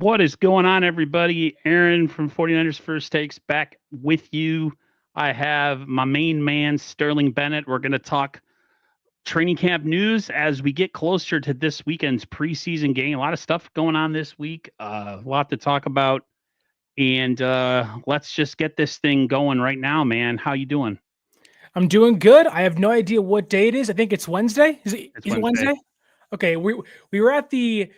What is going on, everybody? Aaron from 49ers First Takes back with you. I have my main man, Sterling Bennett. We're going to talk training camp news as we get closer to this weekend's preseason game. A lot of stuff going on this week, a lot to talk about. And let's just get this thing going right now, man. How you doing? I'm doing good. I have no idea what day it is. I think it's Wednesday. Is it Wednesday. Okay, we were at the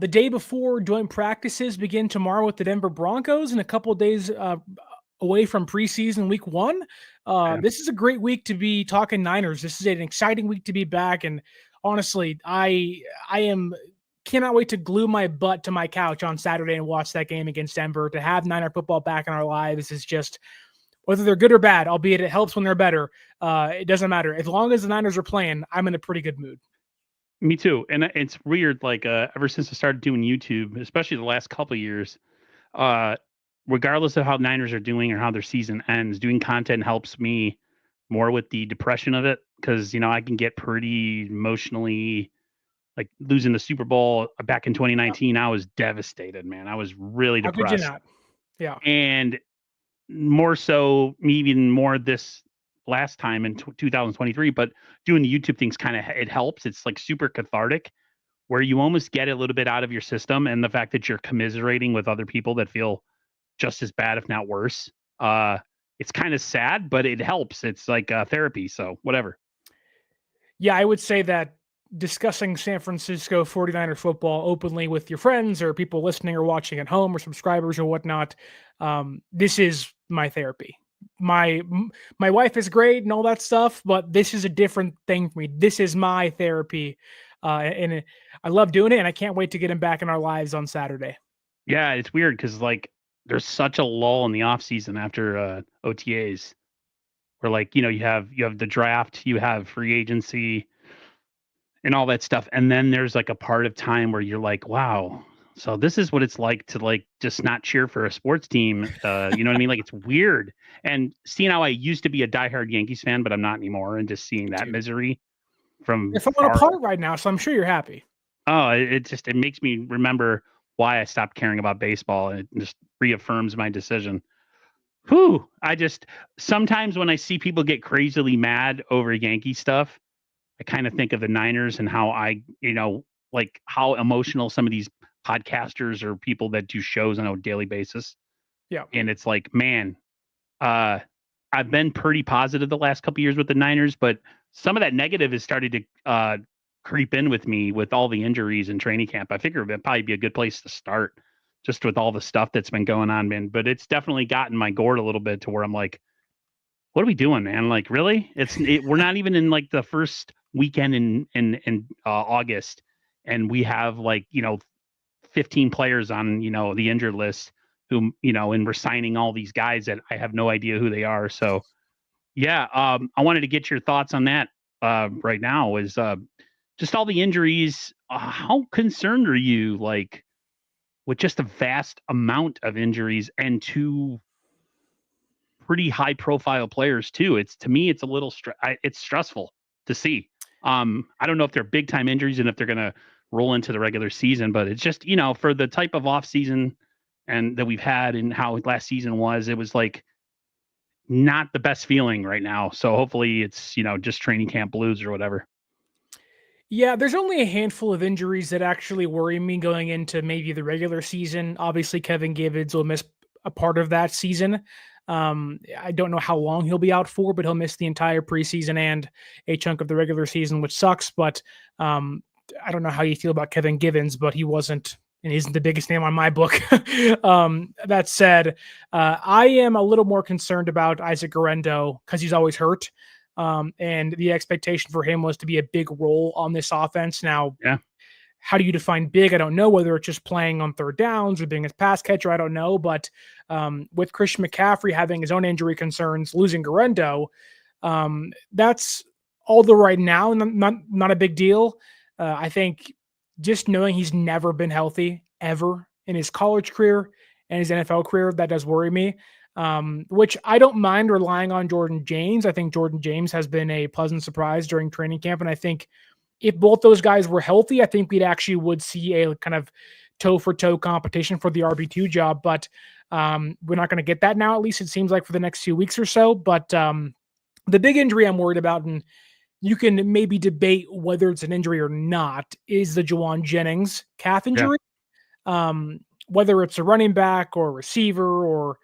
day before joint practices begin tomorrow with the Denver Broncos and a couple of days away from preseason week 1. This is a great week to be talking Niners. This is an exciting week to be back, and honestly, I cannot wait to glue my butt to my couch on Saturday and watch that game against Denver. To have Niner football back in our lives is just, whether they're good or bad, albeit it helps when they're better, it doesn't matter. As long as the Niners are playing, I'm in a pretty good mood. Me too. And it's weird, like ever since I started doing YouTube, especially the last couple of years, regardless of how Niners are doing or how their season ends, doing content helps me more with the depression of it, because I can get pretty emotionally, like losing the Super Bowl back in 2019. I was devastated, man. I was really depressed. How could you not? Yeah. And more so, even more this last time in 2023, but doing the YouTube things it helps. It's like super cathartic, where you almost get a little bit out of your system, and the fact that you're commiserating with other people that feel just as bad, if not worse. It's kind of sad, but it helps. It's like therapy. So whatever. Yeah, I would say that discussing San Francisco 49er football openly with your friends or people listening or watching at home or subscribers or whatnot, this is my therapy. My wife is great and all that stuff, but this is a different thing for me. This is my therapy, and I love doing it, and I can't wait to get him back in our lives on Saturday. Yeah, it's weird because like there's such a lull in the off season after OTAs, where you have the draft, you have free agency, and all that stuff, and then there's like a part of time where you're like, wow. So this is what it's like to just not cheer for a sports team. You know what I mean? Like, it's weird. And seeing how I used to be a diehard Yankees fan, but I'm not anymore, and just seeing that misery from you're falling apart right now, so I'm sure you're happy. Oh, it makes me remember why I stopped caring about baseball, and it just reaffirms my decision. Whew. Sometimes when I see people get crazily mad over Yankee stuff, I kind of think of the Niners and how like how emotional some of these podcasters or people that do shows on a daily basis. Yeah. And it's like, man, I've been pretty positive the last couple of years with the Niners, but some of that negative has started to creep in with me with all the injuries in training camp. I figure it'd probably be a good place to start, just with all the stuff that's been going on, man. But it's definitely gotten my gourd a little bit to where I'm like, what are we doing, man? Like, really? We're not even in like the first weekend in August, and we have 15 players on the injured list who and we're signing all these guys that I have no idea who they are. So yeah, I wanted to get your thoughts on that right now. Is just all the injuries. How concerned are you with just a vast amount of injuries and two pretty high profile players too? To me it's a little it's stressful to see. I don't know if they're big time injuries and if they're going to roll into the regular season, but it's just, for the type of off season and that we've had and how last season was, it was like not the best feeling right now. So hopefully it's, just training camp blues or whatever. Yeah, there's only a handful of injuries that actually worry me going into maybe the regular season. Obviously, Kevin Givens will miss a part of that season. I don't know how long he'll be out for, but he'll miss the entire preseason and a chunk of the regular season, which sucks. But I don't know how you feel about Kevin Givens, but he wasn't and isn't the biggest name on my book. That said, I am a little more concerned about Isaac Guerendo because he's always hurt. And the expectation for him was to be a big role on this offense. Now, yeah. How do you define big? I don't know, whether it's just playing on third downs or being a pass catcher. I don't know. But with Christian McCaffrey having his own injury concerns, losing Guerendo, that's although right now not a big deal. I think just knowing he's never been healthy ever in his college career and his NFL career, that does worry me. Which I don't mind relying on Jordan James. I think Jordan James has been a pleasant surprise during training camp. And I think if both those guys were healthy, I think we'd actually would see a kind of toe-for-toe competition for the RB2 job, but we're not going to get that now, at least it seems like for the next 2 weeks or so. But the big injury I'm worried about, and you can maybe debate whether it's an injury or not, is the Jauan Jennings calf injury. Whether it's a running back or a receiver or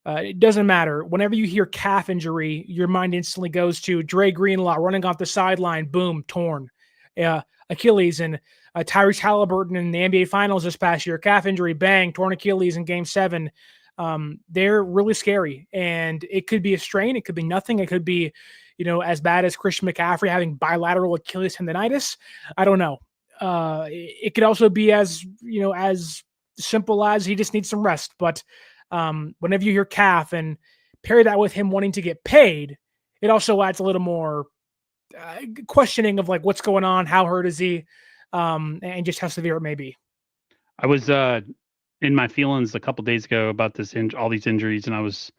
it doesn't matter. Whenever you hear calf injury, your mind instantly goes to Dre Greenlaw running off the sideline, boom, torn. Achilles, and Tyrese Halliburton in the NBA Finals this past year, calf injury, bang, torn Achilles in Game 7. They're really scary, and it could be a strain. It could be nothing. It could be, as bad as Christian McCaffrey having bilateral Achilles tendonitis. I don't know. It could also be as simple as he just needs some rest. But whenever you hear calf and pair that with him wanting to get paid, it also adds a little more questioning of like what's going on, how hurt is he, and just how severe it may be. I was in my feelings a couple days ago about this all these injuries, and I was,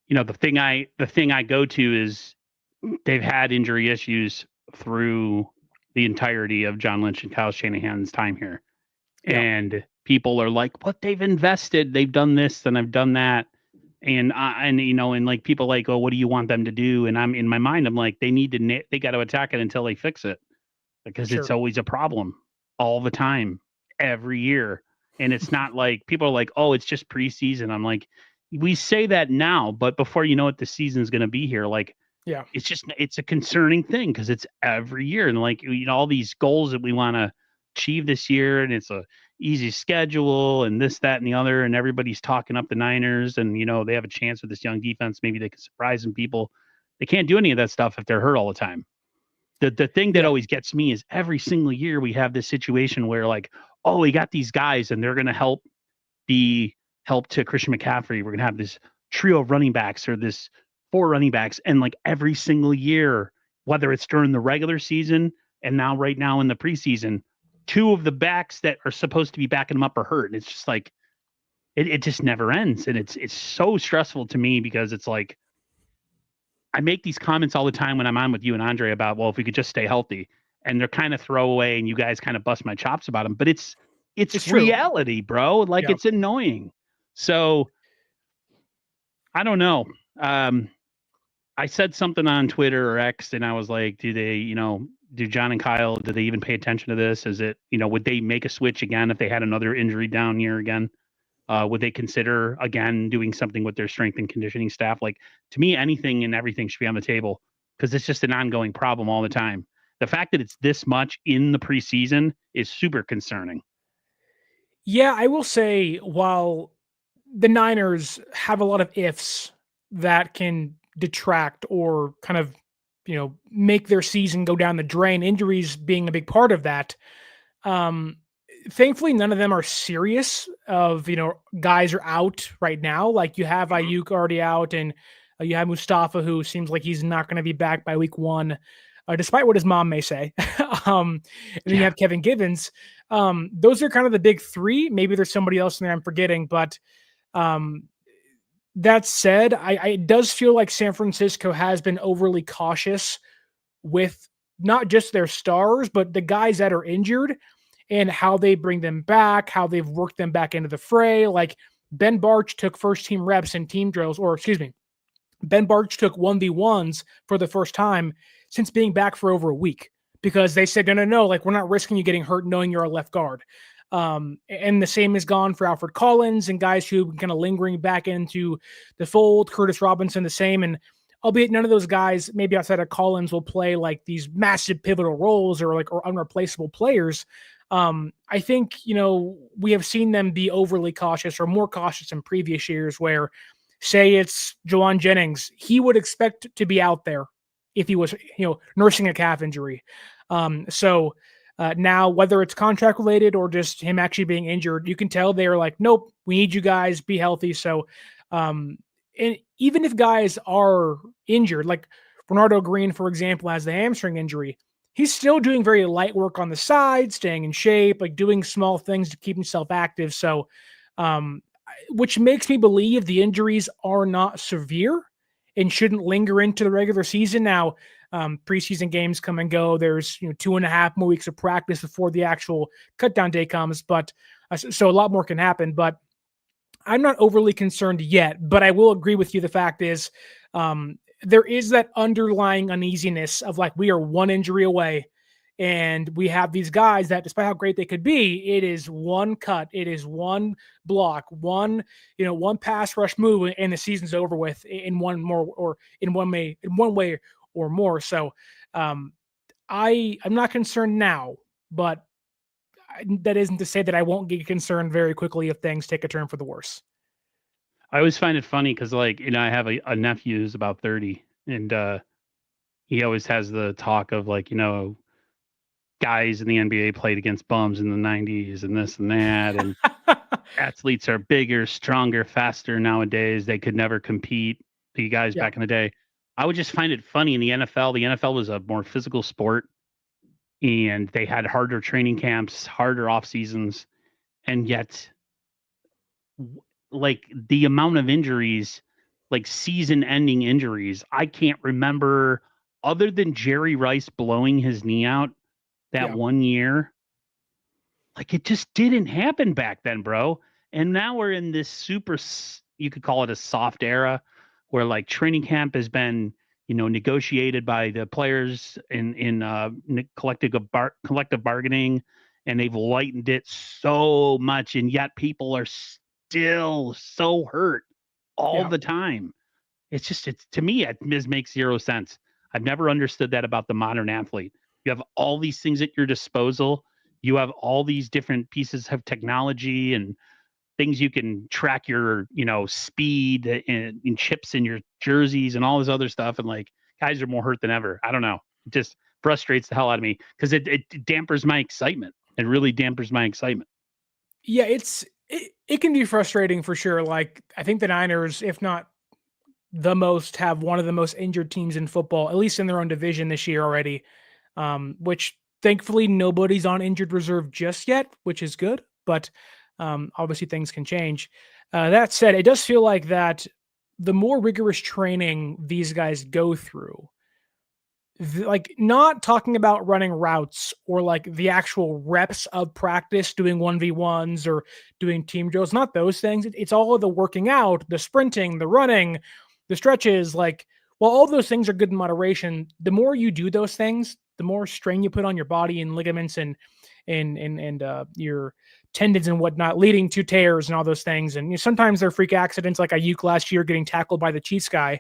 the thing I go to is they've had injury issues through the entirety of John Lynch and Kyle Shanahan's time here, and people are like, "What they've invested, they've done this and I've done that." And like people like, "Oh, what do you want them to do?" And I'm in my mind, I'm like, they got to attack it until they fix it, because it's always a problem all the time, every year. And it's not like people are like, "Oh, it's just preseason." I'm like, we say that now, but before you know what the season's going to be here, like, it's a concerning thing because it's every year. And like, all these goals that we want to achieve this year, and it's a easy schedule and this, that, and the other, and everybody's talking up the Niners, and they have a chance with this young defense. Maybe they can surprise some people. They can't do any of that stuff if they're hurt all the time. The thing that always gets me is every single year we have this situation where like, oh, we got these guys and they're going to help to Christian McCaffrey. We're going to have this trio of running backs or this 4 running backs. And like every single year, whether it's during the regular season and now right now in the preseason, 2 of the backs that are supposed to be backing them up are hurt. And it's just like, it just never ends. And it's so stressful to me because it's like, I make these comments all the time when I'm on with you and Andre about, well, if we could just stay healthy, and they're kind of throwaway and you guys kind of bust my chops about them, but it's reality, bro. Like it's annoying. So I don't know. I said something on Twitter or X, and I was like, do John and Kyle, do they even pay attention to this? Is it, would they make a switch again if they had another injury down year again? Would they consider again doing something with their strength and conditioning staff? Like, to me, anything and everything should be on the table because it's just an ongoing problem all the time. The fact that it's this much in the preseason is super concerning. Yeah, I will say, while the Niners have a lot of ifs that can detract or kind of, make their season go down the drain, injuries being a big part of that. Thankfully, none of them are serious of, guys are out right now. Like you have Ayuk already out, and you have Mustafa, who seems like he's not going to be back by week 1, despite what his mom may say. And then you have Kevin Givens. Those are kind of the big 3. Maybe there's somebody else in there I'm forgetting, but that said, it does feel like San Francisco has been overly cautious with not just their stars, but the guys that are injured and how they bring them back, how they've worked them back into the fray. Like Ben Barch took first team reps in team drills, Ben Barch took 1v1s for the first time since being back for over a week, because they said, no, like we're not risking you getting hurt knowing you're a left guard. And the same is gone for Alfred Collins and guys who kind of lingering back into the fold. Curtis Robinson, the same. And albeit none of those guys, maybe outside of Collins, will play like these massive pivotal roles or unreplaceable players. I think, we have seen them be overly cautious or more cautious in previous years where, say it's Jauan Jennings, he would expect to be out there if he was, nursing a calf injury. Now, whether it's contract related or just him actually being injured, you can tell they're like, nope, we need you guys, be healthy. So, and even if guys are injured, like Bernardo Green, for example, has the hamstring injury, he's still doing very light work on the side, staying in shape, like doing small things to keep himself active. So, which makes me believe the injuries are not severe and shouldn't linger into the regular season. Now, Preseason games come and go. There's 2.5 more weeks of practice before the actual cutdown day comes, but so a lot more can happen. But I'm not overly concerned yet, but I will agree with you. The fact is, there is that underlying uneasiness of like, we are one injury away, and we have these guys that, despite how great they could be, it is one cut, it is one block, one pass rush move, and the season's over with in one way or more. So, I'm not concerned now, but that isn't to say that I won't get concerned very quickly if things take a turn for the worse. I always find it funny because, like, I have a nephew who's about 30, and he always has the talk of, like, guys in the NBA played against bums in the 90s and this and that, and athletes are bigger, stronger, faster nowadays. They could never compete, the guys back in the day. I would just find it funny in the NFL. The NFL was a more physical sport, and they had harder training camps, harder off seasons, and yet, like, the amount of injuries, like season-ending injuries, I can't remember, other than Jerry Rice blowing his knee out that one year. Like, it just didn't happen back then, bro. And now we're in this super, you could call it a soft era, where like training camp has been, negotiated by the players in collective bargaining, and they've lightened it so much, and yet people are still so hurt all the time. It's to me, it makes zero sense. I've never understood that about the modern athlete. You have all these things at your disposal. You have all these different pieces of technology and things you can track your, speed and chips in your jerseys and all this other stuff. And like, guys are more hurt than ever. I don't know. It just frustrates the hell out of me because it dampers my excitement. It really dampers my excitement. Yeah, it can be frustrating for sure. Like, I think the Niners, if not have one of the most injured teams in football, at least in their own division this year already. Which thankfully nobody's on injured reserve just yet, which is good. But obviously things can change. That said, it does feel like that the more rigorous training these guys go through, like, not talking about running routes or like the actual reps of practice, doing 1v1s or doing team drills, not those things. It's all of the working out, the sprinting, the running, the stretches. Like, while all those things are good in moderation, the more you do those things, the more strain you put on your body and ligaments and your tendons and whatnot, leading to tears and all those things. And sometimes they're freak accidents, like Ayuk last year getting tackled by the Chiefs guy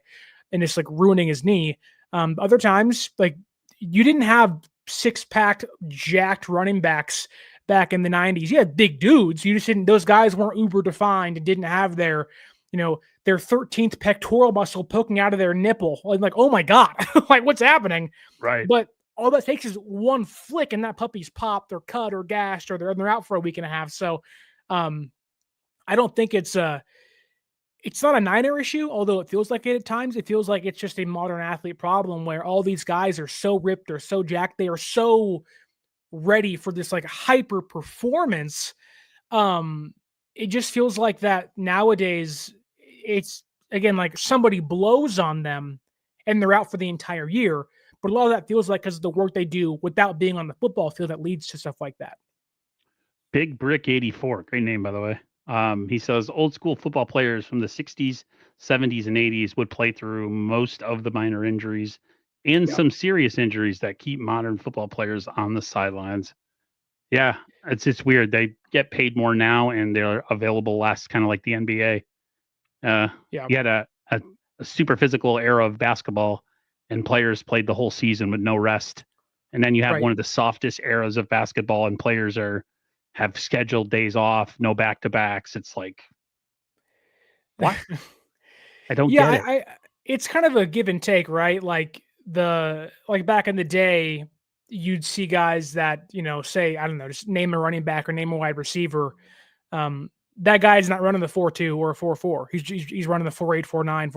and just like ruining his knee. Other times, like, you didn't have 6-pack jacked running backs back in the 90s. You had big dudes. You just didn't, those guys weren't uber defined and didn't have their 13th pectoral muscle poking out of their nipple. Like, oh my God, like, what's happening? Right. But all that takes is one flick and that puppy's popped or cut or gashed, or they're out for a week and a half. So I don't think it's not a Niner issue, although it feels like it at times. It feels like it's just a modern athlete problem where all these guys are so ripped, they're so jacked, they are so ready for this like hyper performance. It just feels like that nowadays. It's, again, like somebody blows on them and they're out for the entire year. But a lot of that feels like because of the work they do without being on the football field that leads to stuff like that. Big Brick 84, great name, by the way. He says old school football players from the 60s, 70s, and 80s would play through most of the minor injuries and some serious injuries that keep modern football players on the sidelines. Yeah, it's weird. They get paid more now and they're available less, kind of like the NBA. You had a super physical era of basketball and players played the whole season with no rest. And then you have one of the softest eras of basketball and players have scheduled days off, no back-to-backs. It's like, what? I don't get it. It's kind of a give and take, right? Like back in the day, you'd see guys that, say, I don't know, just name a running back or name a wide receiver. That guy's not running the 4.2 or a 4.4. He's running the 4.8, 4.9,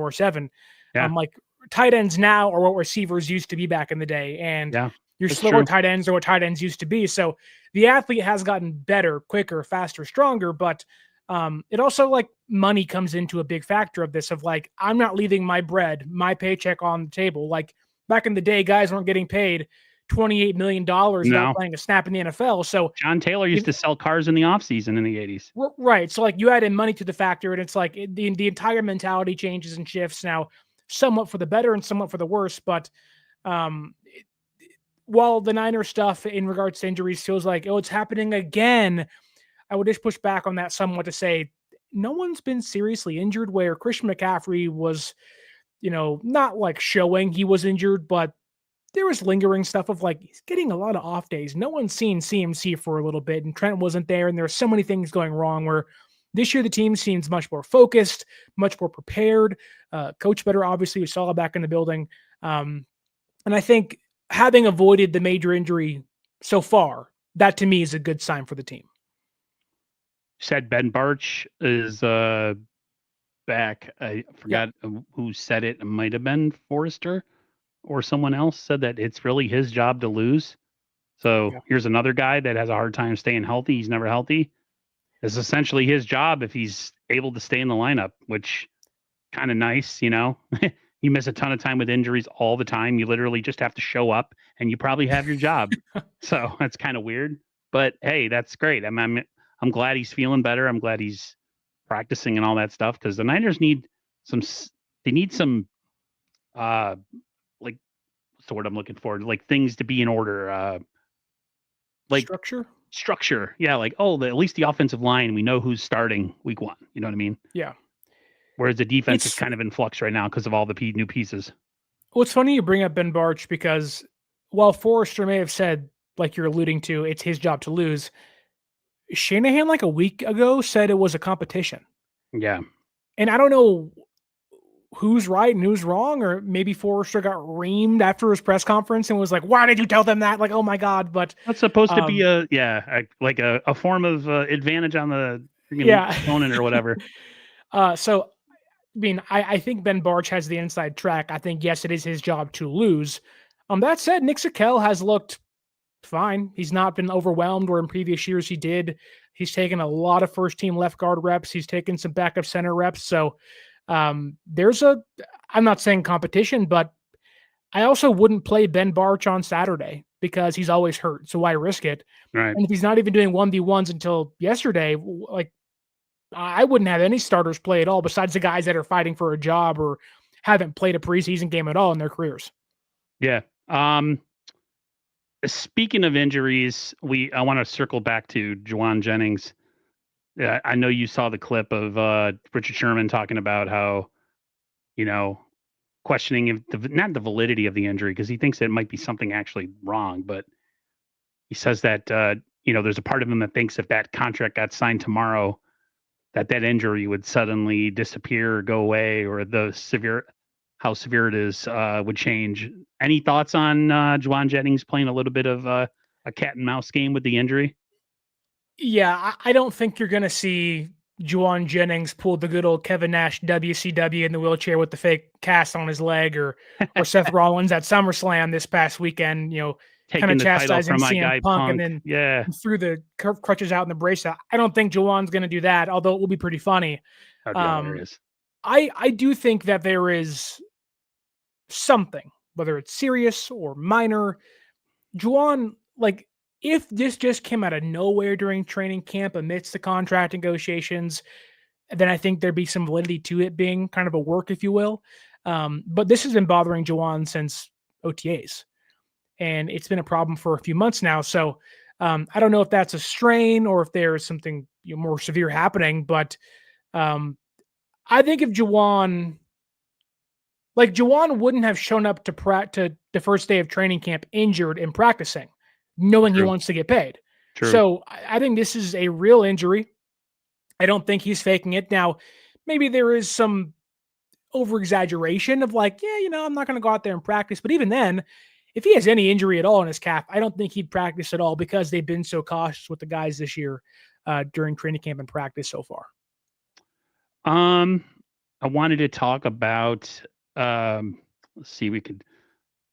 4.7. Like, tight ends now are what receivers used to be back in the day. And your slower tight ends are what tight ends used to be. So the athlete has gotten better, quicker, faster, stronger. But it also, like, money comes into a big factor of this, of like, I'm not leaving my bread, my paycheck on the table. Like, Back in the day, guys weren't getting paid $28 million without playing a snap in the NFL. So John Taylor used to sell cars in the offseason in the 80s. Right. So like you add in money to the factor, and it's like the entire mentality changes and shifts now, somewhat for the better and somewhat for the worse. But while the Niners stuff in regards to injuries feels like, oh, it's happening again, I would just push back on that somewhat to say no one's been seriously injured, where Christian McCaffrey was, not like showing he was injured, but there was lingering stuff of like, he's getting a lot of off days. No one's seen CMC for a little bit, and Trent wasn't there. And there are so many things going wrong, where this year the team seems much more focused, much more prepared. Coach better, obviously, we saw back in the building. And I think having avoided the major injury so far, that to me is a good sign for the team. Said Ben Barch is back. I forgot who said it. It might have been Forrester or someone else said that it's really his job to lose. So here's another guy that has a hard time staying healthy. He's never healthy. It's essentially his job if he's able to stay in the lineup, which kind of nice, You miss a ton of time with injuries all the time. You literally just have to show up and you probably have your job. So that's kind of weird. But hey, that's great. I'm glad he's feeling better. I'm glad he's practicing and all that stuff, because the Niners need some like, what's the word I'm looking for? Like things to be in order. Like structure. Yeah. Like, at least the offensive line, we know who's starting week 1. You know what I mean? Yeah. Whereas the defense is kind of in flux right now because of all the new pieces. Well, it's funny you bring up Ben Barch, because while Forrester may have said, like you're alluding to, it's his job to lose, Shanahan like a week ago said it was a competition. Yeah. And I don't know who's right and who's wrong, or maybe Forrester got reamed after his press conference and was like, why did you tell them that? Like, oh my God. But that's supposed to be a form of advantage on the opponent or whatever. So, I mean, I think Ben Barch has the inside track. I think, yes, it is his job to lose. That said, Nick Zakelj has looked fine. He's not been overwhelmed, where in previous years he did. He's taken a lot of first team left guard reps. He's taken some backup center reps. So I'm not saying competition, but I also wouldn't play Ben Barch on Saturday because he's always hurt. So why risk it? Right. And if he's not even doing 1v1s until yesterday, like, I wouldn't have any starters play at all besides the guys that are fighting for a job or haven't played a preseason game at all in their careers. Yeah. Speaking of injuries, I want to circle back to Jauan Jennings. I know you saw the clip of Richard Sherman talking about how, questioning not the validity of the injury, because he thinks it might be something actually wrong, but he says that, there's a part of him that thinks if that contract got signed tomorrow, that injury would suddenly disappear or go away, or how severe it is would change. Any thoughts on Jauan Jennings playing a little bit of a cat and mouse game with the injury? Yeah, I don't think you're going to see Jauan Jennings pull the good old Kevin Nash WCW in the wheelchair with the fake cast on his leg, or Seth Rollins at SummerSlam this past weekend, kind of chastising CM Punk and then threw the crutches out in the brace out. I don't think Jauan's going to do that, although it will be pretty funny. That'd be hilarious. I do think that there is something, whether it's serious or minor. Jauan, like, if this just came out of nowhere during training camp amidst the contract negotiations, then I think there'd be some validity to it being kind of a work, if you will. But this has been bothering Jauan since OTAs, and it's been a problem for a few months now. So I don't know if that's a strain or if there's something more severe happening, but I think if Jauan wouldn't have shown up to the first day of training camp injured and practicing, knowing he wants to get paid. True. So I think this is a real injury. I don't think he's faking it. Now, maybe there is some over-exaggeration of like, I'm not going to go out there and practice. But even then, if he has any injury at all in his calf, I don't think he'd practice at all, because they've been so cautious with the guys this year during training camp and practice so far. I wanted to talk about, let's see, we could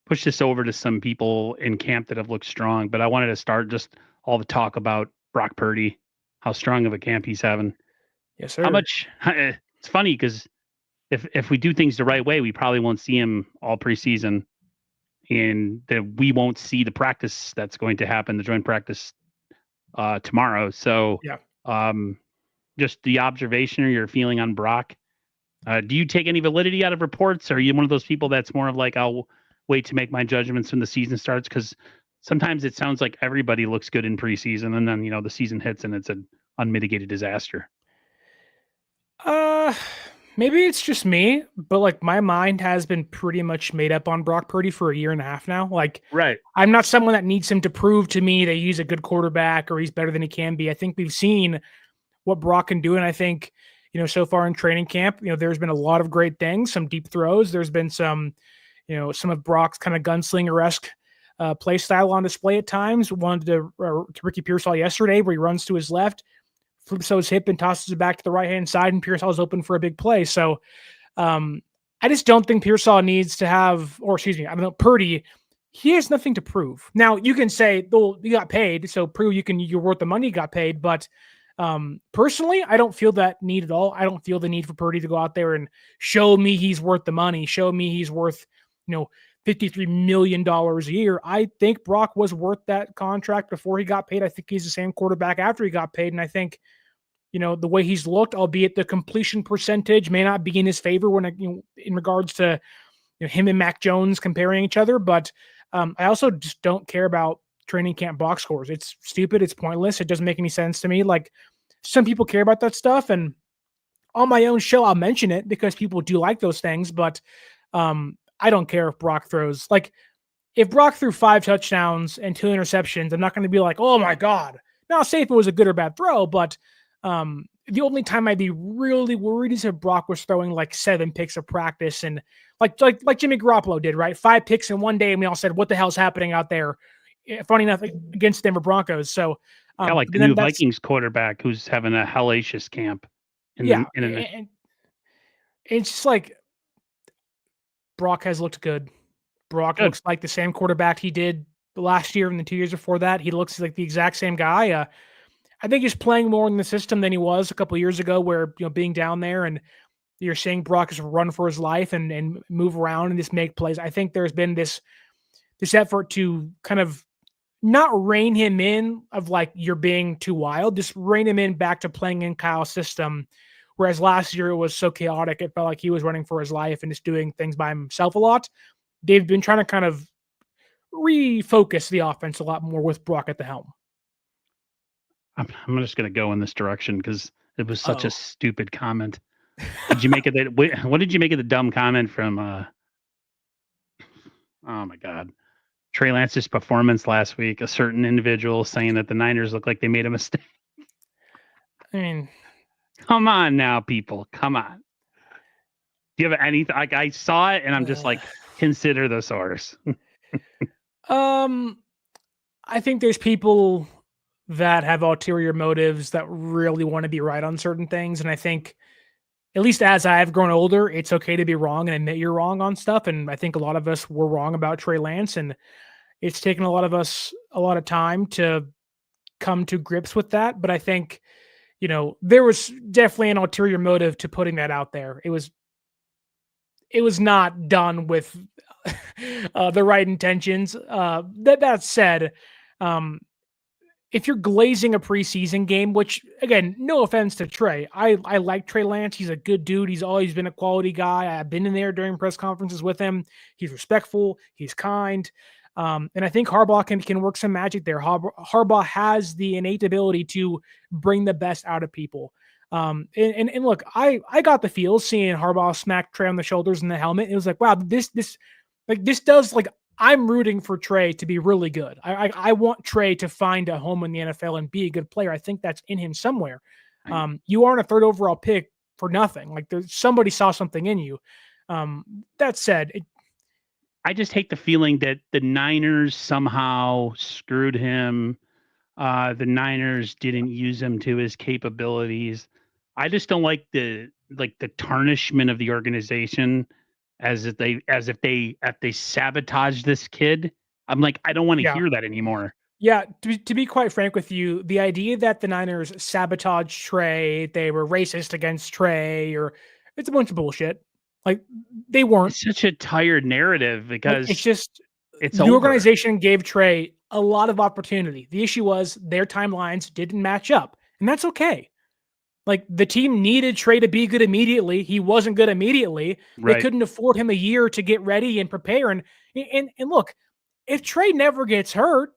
push this over to some people in camp that have looked strong, but I wanted to start just all the talk about Brock Purdy, how strong of a camp he's having. Yes, sir. How much, it's funny because if we do things the right way, we probably won't see him all preseason. and that we won't see the practice that's going to happen, the joint practice tomorrow. So, Yeah. just the observation or your feeling on Brock. Do you take any validity out of reports? Or are you one of those people that's more of like, I'll wait to make my judgments when the season starts? Because sometimes it sounds like everybody looks good in preseason, and then the season hits and it's an unmitigated disaster. Maybe it's just me, but like my mind has been pretty much made up on Brock Purdy for a year and a half now. Like, Right. I'm not someone that needs him to prove to me that he's a good quarterback or he's better than he can be. I think we've seen what Brock can do, and I think so far in training camp, there's been a lot of great things, some deep throws. There's been some of Brock's kind of gunslinger-esque play style on display at times. One to Ricky Pearsall yesterday, where he runs to his left, flips out his hip and tosses it back to the right-hand side, and Pearsall's open for a big play. So I just don't think Pearsall needs to have, or excuse me, I don't know, Purdy, he has nothing to prove. Now, you can say, well, you got paid, so prove you're worth the money you got paid, but personally, I don't feel that need at all. I don't feel the need for Purdy to go out there and show me he's worth the money, show me he's worth, $53 million a year. I think Brock was worth that contract before he got paid. I think he's the same quarterback after he got paid. And I think, the way he's looked, albeit the completion percentage may not be in his favor when, in regards to him and Mac Jones comparing each other. But I also just don't care about training camp box scores. It's stupid. It's pointless. It doesn't make any sense to me. Like, some people care about that stuff, and on my own show, I'll mention it because people do like those things, but I don't care if Brock throws, like, if Brock threw 5 touchdowns and 2 interceptions, I'm not going to be like, oh my God. Now, I'll say if it was a good or bad throw, but the only time I'd be really worried is if Brock was throwing like 7 picks of practice and like Jimmy Garoppolo did, right? 5 picks in one day, and we all said, what the hell's happening out there? Funny enough, against Denver Broncos. So, like the new Vikings quarterback who's having a hellacious camp. And it's just like Brock has looked good. Brock looks like the same quarterback he did last year and the 2 years before that. He looks like the exact same guy. I think he's playing more in the system than he was a couple of years ago, where being down there and you're seeing Brock just run for his life and move around and just make plays. I think there's been this effort to kind of not rein him in of like, you're being too wild, just rein him in back to playing in Kyle's system. Whereas last year it was so chaotic, it felt like he was running for his life and just doing things by himself a lot. They've been trying to kind of refocus the offense a lot more with Brock at the helm. I'm just going to go in this direction because it was such a stupid comment. Did you make it? What did you make of the dumb comment from, oh my God, Trey Lance's performance last week? A certain individual saying that the Niners look like they made a mistake. I mean, come on now, people. Come on. Do you have anything? Like, I saw it and I'm just like, consider the source. I think there's people that have ulterior motives that really want to be right on certain things. And I think, at least as I've grown older, it's okay to be wrong and admit you're wrong on stuff. And I think a lot of us were wrong about Trey Lance, and it's taken a lot of us a lot of time to come to grips with that. But I think, there was definitely an ulterior motive to putting that out there. It was not done with the right intentions. That said, if you're glazing a preseason game, which, again, no offense to Trey, I like Trey Lance. He's a good dude. He's always been a quality guy. I've been in there during press conferences with him. He's respectful. He's kind. And I think Harbaugh can work some magic there. Harbaugh has the innate ability to bring the best out of people. And look, I got the feels seeing Harbaugh smack Trey on the shoulders and the helmet. It was like, wow, this does, like, I'm rooting for Trey to be really good. I want Trey to find a home in the NFL and be a good player. I think that's in him somewhere. You aren't a 3rd overall pick for nothing. Like, somebody saw something in you. That said, I just hate the feeling that the Niners somehow screwed him. The Niners didn't use him to his capabilities. I just don't like the tarnishment of the organization as if they sabotage this kid. I'm like, I don't want to hear that anymore. Yeah, to be quite frank with you, the idea that the Niners sabotaged Trey, they were racist against Trey, or it's a bunch of bullshit. Like, they weren't. It's such a tired narrative because it's just It's the over. organization gave Trey a lot of opportunity. The issue was their timelines didn't match up, and that's okay. Like the team needed Trey to be good immediately. He wasn't good immediately. They Right. couldn't afford him a year to get ready and prepare. And look, if Trey never gets hurt,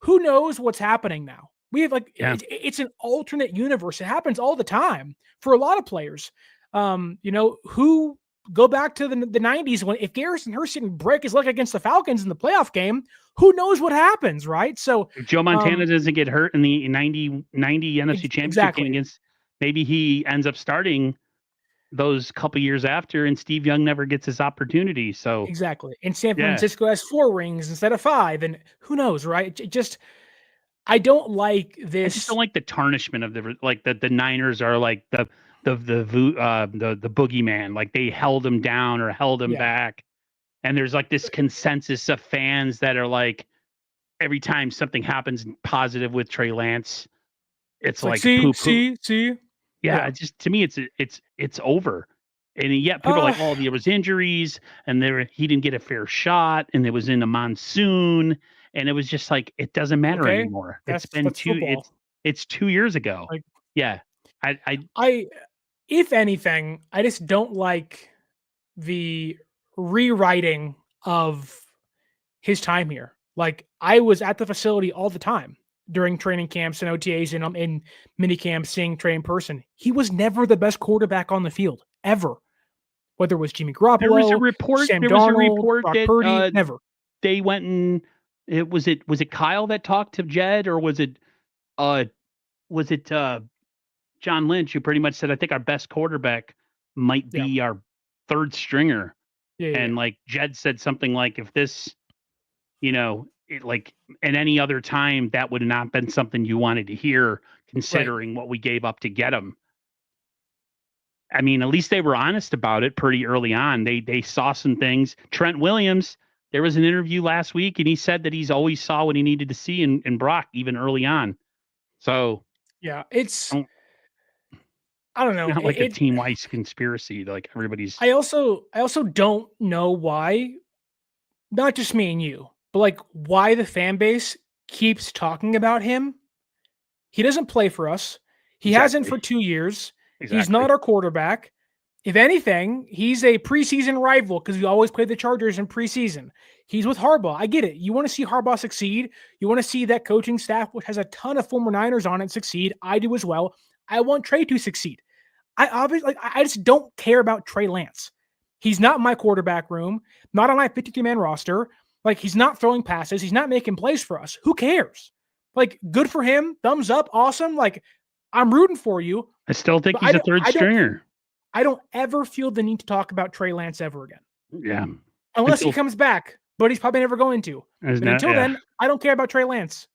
who knows what's happening now? We have it's an alternate universe. It happens all the time for a lot of players. Who go back to the 90s when if Garrison Hurst didn't break his leg against the Falcons in the playoff game, who knows what happens, right? So if Joe Montana doesn't get hurt in the 90 NFC Championship game against, maybe he ends up starting those couple years after, and Steve Young never gets his opportunity. So exactly. And San Francisco has 4 rings instead of 5, and who knows, right? I don't like this. I just don't like the tarnishment of the Niners are like the boogeyman. Like they held him down or held him back, and there's like this consensus of fans that are like, every time something happens positive with Trey Lance, it's like see. Yeah, just to me, it's over. And yet people are like, oh, there was injuries, and he didn't get a fair shot, and it was in a monsoon, and it was just like, it doesn't matter anymore. It's been it's 2 years ago. Like, yeah, if anything, I just don't like the rewriting of his time here. Like I was at the facility all the time during training camps and OTAs and in mini camps, seeing Trey in person. He was never the best quarterback on the field ever. Whether it was Jimmy Garoppolo, there was a report Brock Purdy, never. They went and was it Kyle that talked to Jed, or was it John Lynch, who pretty much said, I think our best quarterback might be our third stringer. And like Jed said something like, if this, like at any other time, that would not have been something you wanted to hear, considering what we gave up to get him. I mean, at least they were honest about it pretty early on. They saw some things. Trent Williams, there was an interview last week, and he said that he's always saw what he needed to see in Brock, even early on. So yeah, I don't know. Not like a team-wise conspiracy. Like everybody's. I also don't know why, not just me and you, but like why the fan base keeps talking about him. He doesn't play for us. He hasn't for 2 years. He's not our quarterback. If anything, he's a preseason rival because we always play the Chargers in preseason. He's with Harbaugh. I get it. You want to see Harbaugh succeed. You want to see that coaching staff, which has a ton of former Niners on it, succeed. I do as well. I want Trey to succeed. I just don't care about Trey Lance. He's not in my quarterback room, not on my 53-man roster. Like, he's not throwing passes. He's not making plays for us. Who cares? Like, good for him. Thumbs up. Awesome. Like, I'm rooting for you. I still think he's a third stringer. I don't ever feel the need to talk about Trey Lance ever again. Yeah. Unless he comes back, but he's probably never going to. But until then, I don't care about Trey Lance.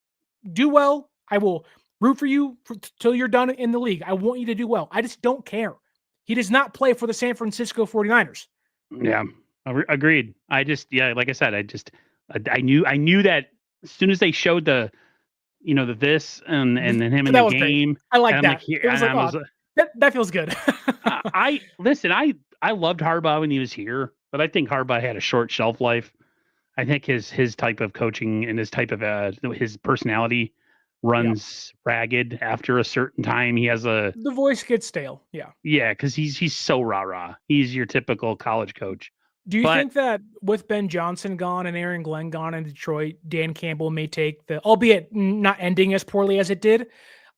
Do well. I will root for you till you're done in the league. I want you to do well. I just don't care. He does not play for the San Francisco 49ers. Yeah, agreed. Like I said, I knew that as soon as they showed the this and then him in the game. Great. I like that. That feels good. I loved Harbaugh when he was here, but I think Harbaugh had a short shelf life. I think his type of coaching and his type of his personality runs ragged after a certain time. He has the voice gets stale. Yeah, because he's so rah-rah. He's your typical college coach. Do you think that with Ben Johnson gone and Aaron Glenn gone in Detroit, Dan Campbell may take albeit not ending as poorly as it did,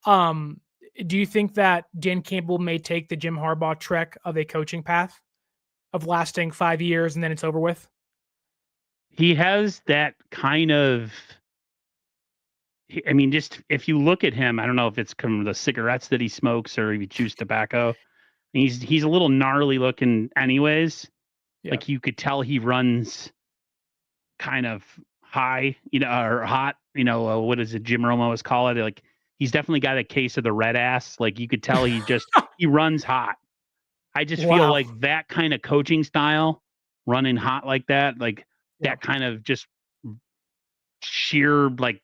do you think that Dan Campbell may take the Jim Harbaugh trek of a coaching path of lasting 5 years and then it's over with? He has that kind of, I mean, just if you look at him, I don't know if it's from the cigarettes that he smokes or if he chews tobacco. He's a little gnarly looking anyways. Yeah. Like you could tell he runs kind of high, or hot, what is it? Jim Rome always call it. Like he's definitely got a case of the red ass. Like you could tell he runs hot. I just feel like that kind of coaching style, running hot like that, that kind of just sheer, like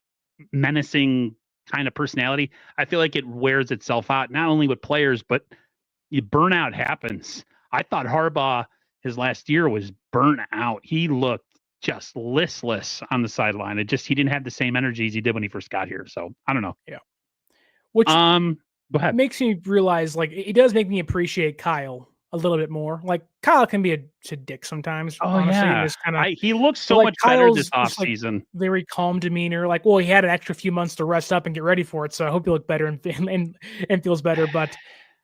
menacing kind of personality. I feel like it wears itself out, not only with players, but burnout happens. I thought Harbaugh, his last year was burnt out. He looked just listless on the sideline. He didn't have the same energy as he did when he first got here. So I don't know. Yeah. Which go ahead. makes me realize, like, it does make me appreciate Kyle a little bit more. Like, Kyle can be a dick sometimes, Oh honestly. yeah, This kind of he looks so like much better this Kyle's like offseason. very calm demeanor. Like, well, he had an extra few months to rest up and get ready for it, so I hope you look better and feels better. But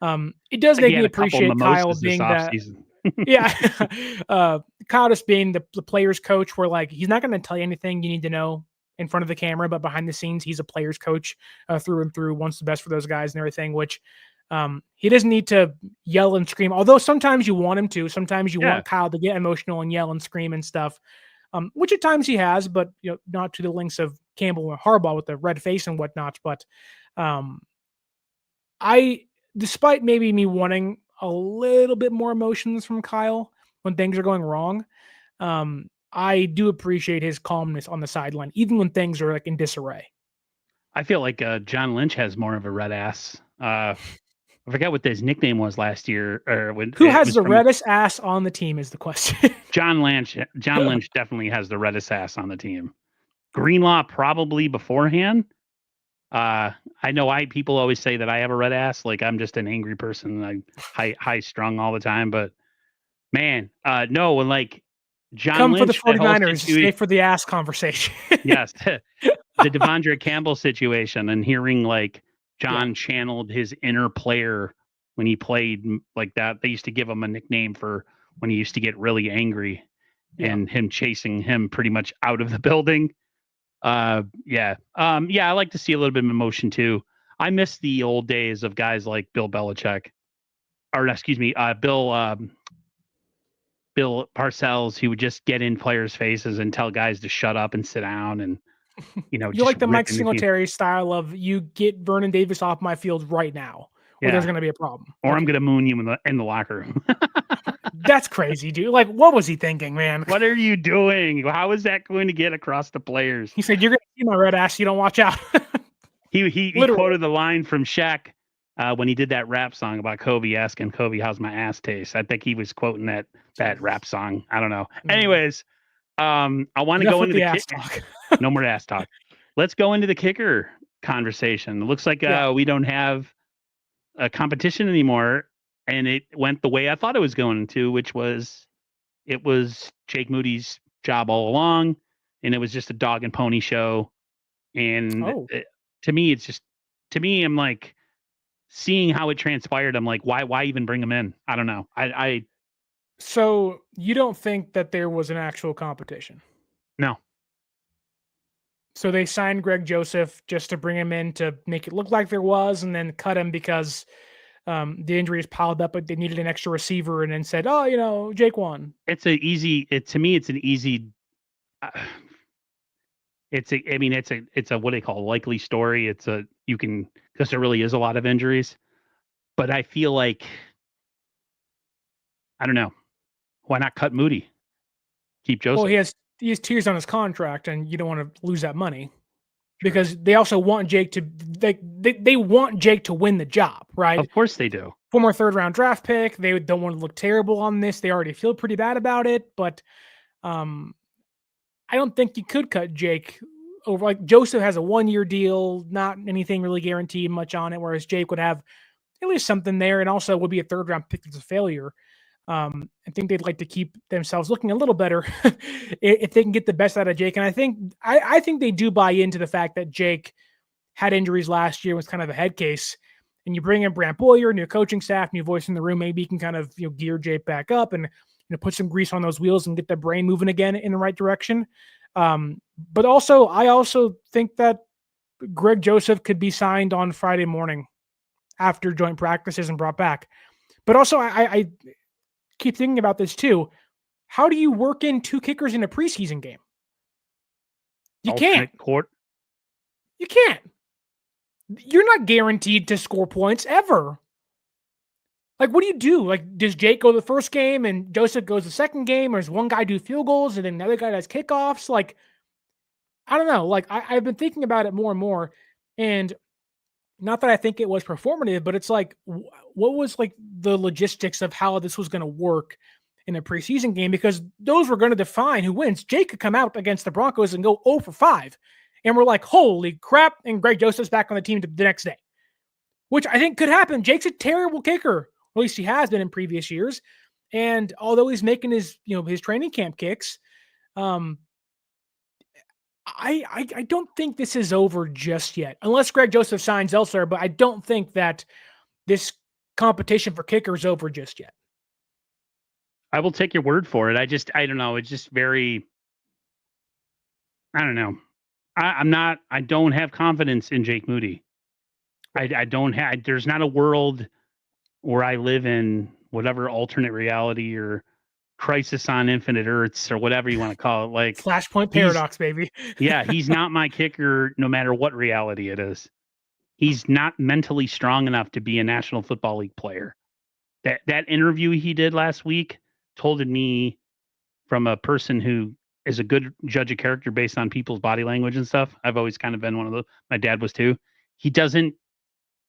it does Like make he me had a couple appreciate Kyle mimosas this being that. offseason. Yeah, Kyle just being the player's coach, where like he's not going to tell you anything you need to know in front of the camera, but behind the scenes, he's a player's coach through and through. Wants the best for those guys and everything. Which he doesn't need to yell and scream. Although sometimes you want him to. Sometimes you want Kyle to get emotional and yell and scream and stuff. Which at times he has, but not to the lengths of Campbell and Harbaugh with the red face and whatnot. But despite maybe me wanting a little bit more emotions from Kyle when things are going wrong, I do appreciate his calmness on the sideline, even when things are like in disarray. I feel like John Lynch has more of a red ass. I forget what his nickname was last year. Who has the reddest ass on the team is the question. John Lynch. John Lynch definitely has the reddest ass on the team. Greenlaw probably beforehand. I know people always say that I have a red ass. Like I'm just an angry person. I'm high strung all the time. But man, no, when like John Come Lynch, for the 49ers, stay for the ass conversation. Yes. The Devondre Campbell situation and hearing like John channeled his inner player when he played like that. They used to give him a nickname for when he used to get really angry and him chasing him pretty much out of the building. I like to see a little bit of emotion too. I miss the old days of guys like Bill Belichick, or excuse me, Bill Parcells, who would just get in players' faces and tell guys to shut up and sit down, and you like the Mike Singletary style of you get Vernon Davis off my field right now, or there's going to be a problem, or I'm going to moon you in the locker room. That's crazy, dude. Like, what was he thinking, man? What are you doing? How is that going to get across the players? He said, "You're going to see my red ass. You don't watch out." he quoted the line from Shaq when he did that rap song about Kobe asking Kobe, "How's my ass taste?" I think he was quoting that rap song. I don't know. Anyways, I want to go into the ass talk. No more ass talk. Let's go into the kicker conversation. It looks like we don't have a competition anymore. And it went the way I thought it was going to, which was it was Jake Moody's job all along, and it was just a dog and pony show. And to me, I'm like seeing how it transpired. I'm like, why even bring him in? I don't know. So you don't think that there was an actual competition? No. So they signed Greg Joseph just to bring him in to make it look like there was, and then cut him because the injuries piled up, but they needed an extra receiver, and then said, "Oh, Jake won." It's an easy. It's an easy. It's a what they call a likely story. Because there really is a lot of injuries, but I feel like I don't know. Why not cut Moody? Keep Joseph. Well, he has 2 years on his contract, and you don't want to lose that money. Because they also want Jake to they want Jake to win the job, right? Of course they do. Former 3rd round draft pick. They don't want to look terrible on this. They already feel pretty bad about it, but I don't think you could cut Jake over. Like Joseph has a 1-year deal, not anything really guaranteed much on it, whereas Jake would have at least something there, and also would be a 3rd round pick that's a failure. I think they'd like to keep themselves looking a little better if they can get the best out of Jake. And I think they do buy into the fact that Jake had injuries last year, was kind of a head case. And you bring in Brant Boyer, new coaching staff, new voice in the room. Maybe you can kind of gear Jake back up and put some grease on those wheels and get the brain moving again in the right direction. But also, I also think that Greg Joseph could be signed on Friday morning after joint practices and brought back. But also, I keep thinking about this too. How do you work in 2 kickers in a preseason game? You can't. You can't. You're not guaranteed to score points ever. Like, what do you do? Like, does Jake go the first game and Joseph goes the second game, or does one guy do field goals and then another guy does kickoffs? Like, I don't know. Like, I've been thinking about it more and more, and not that I think it was performative, but it's like, what was like the logistics of how this was going to work in a preseason game because those were going to define who wins. Jake could come out against the Broncos and go 0 for 5. And we're like, holy crap. And Greg Joseph's back on the team the next day, which I think could happen. Jake's a terrible kicker, or at least he has been in previous years. And although he's making his training camp kicks, I don't think this is over just yet, unless Greg Joseph signs elsewhere. But I don't think that this competition for kicker is over just yet. I will take your word for it. I don't know. It's just very, I don't know. I don't have confidence in Jake Moody. I don't have, there's not a world where I live in whatever alternate reality or Crisis on Infinite Earths or whatever you want to call it. Like Flashpoint Paradox, baby. Yeah, he's not my kicker no matter what reality it is. He's not mentally strong enough to be a National Football League player. That interview he did last week told me from a person who is a good judge of character based on people's body language and stuff. I've always kind of been one of those. My dad was too. He doesn't,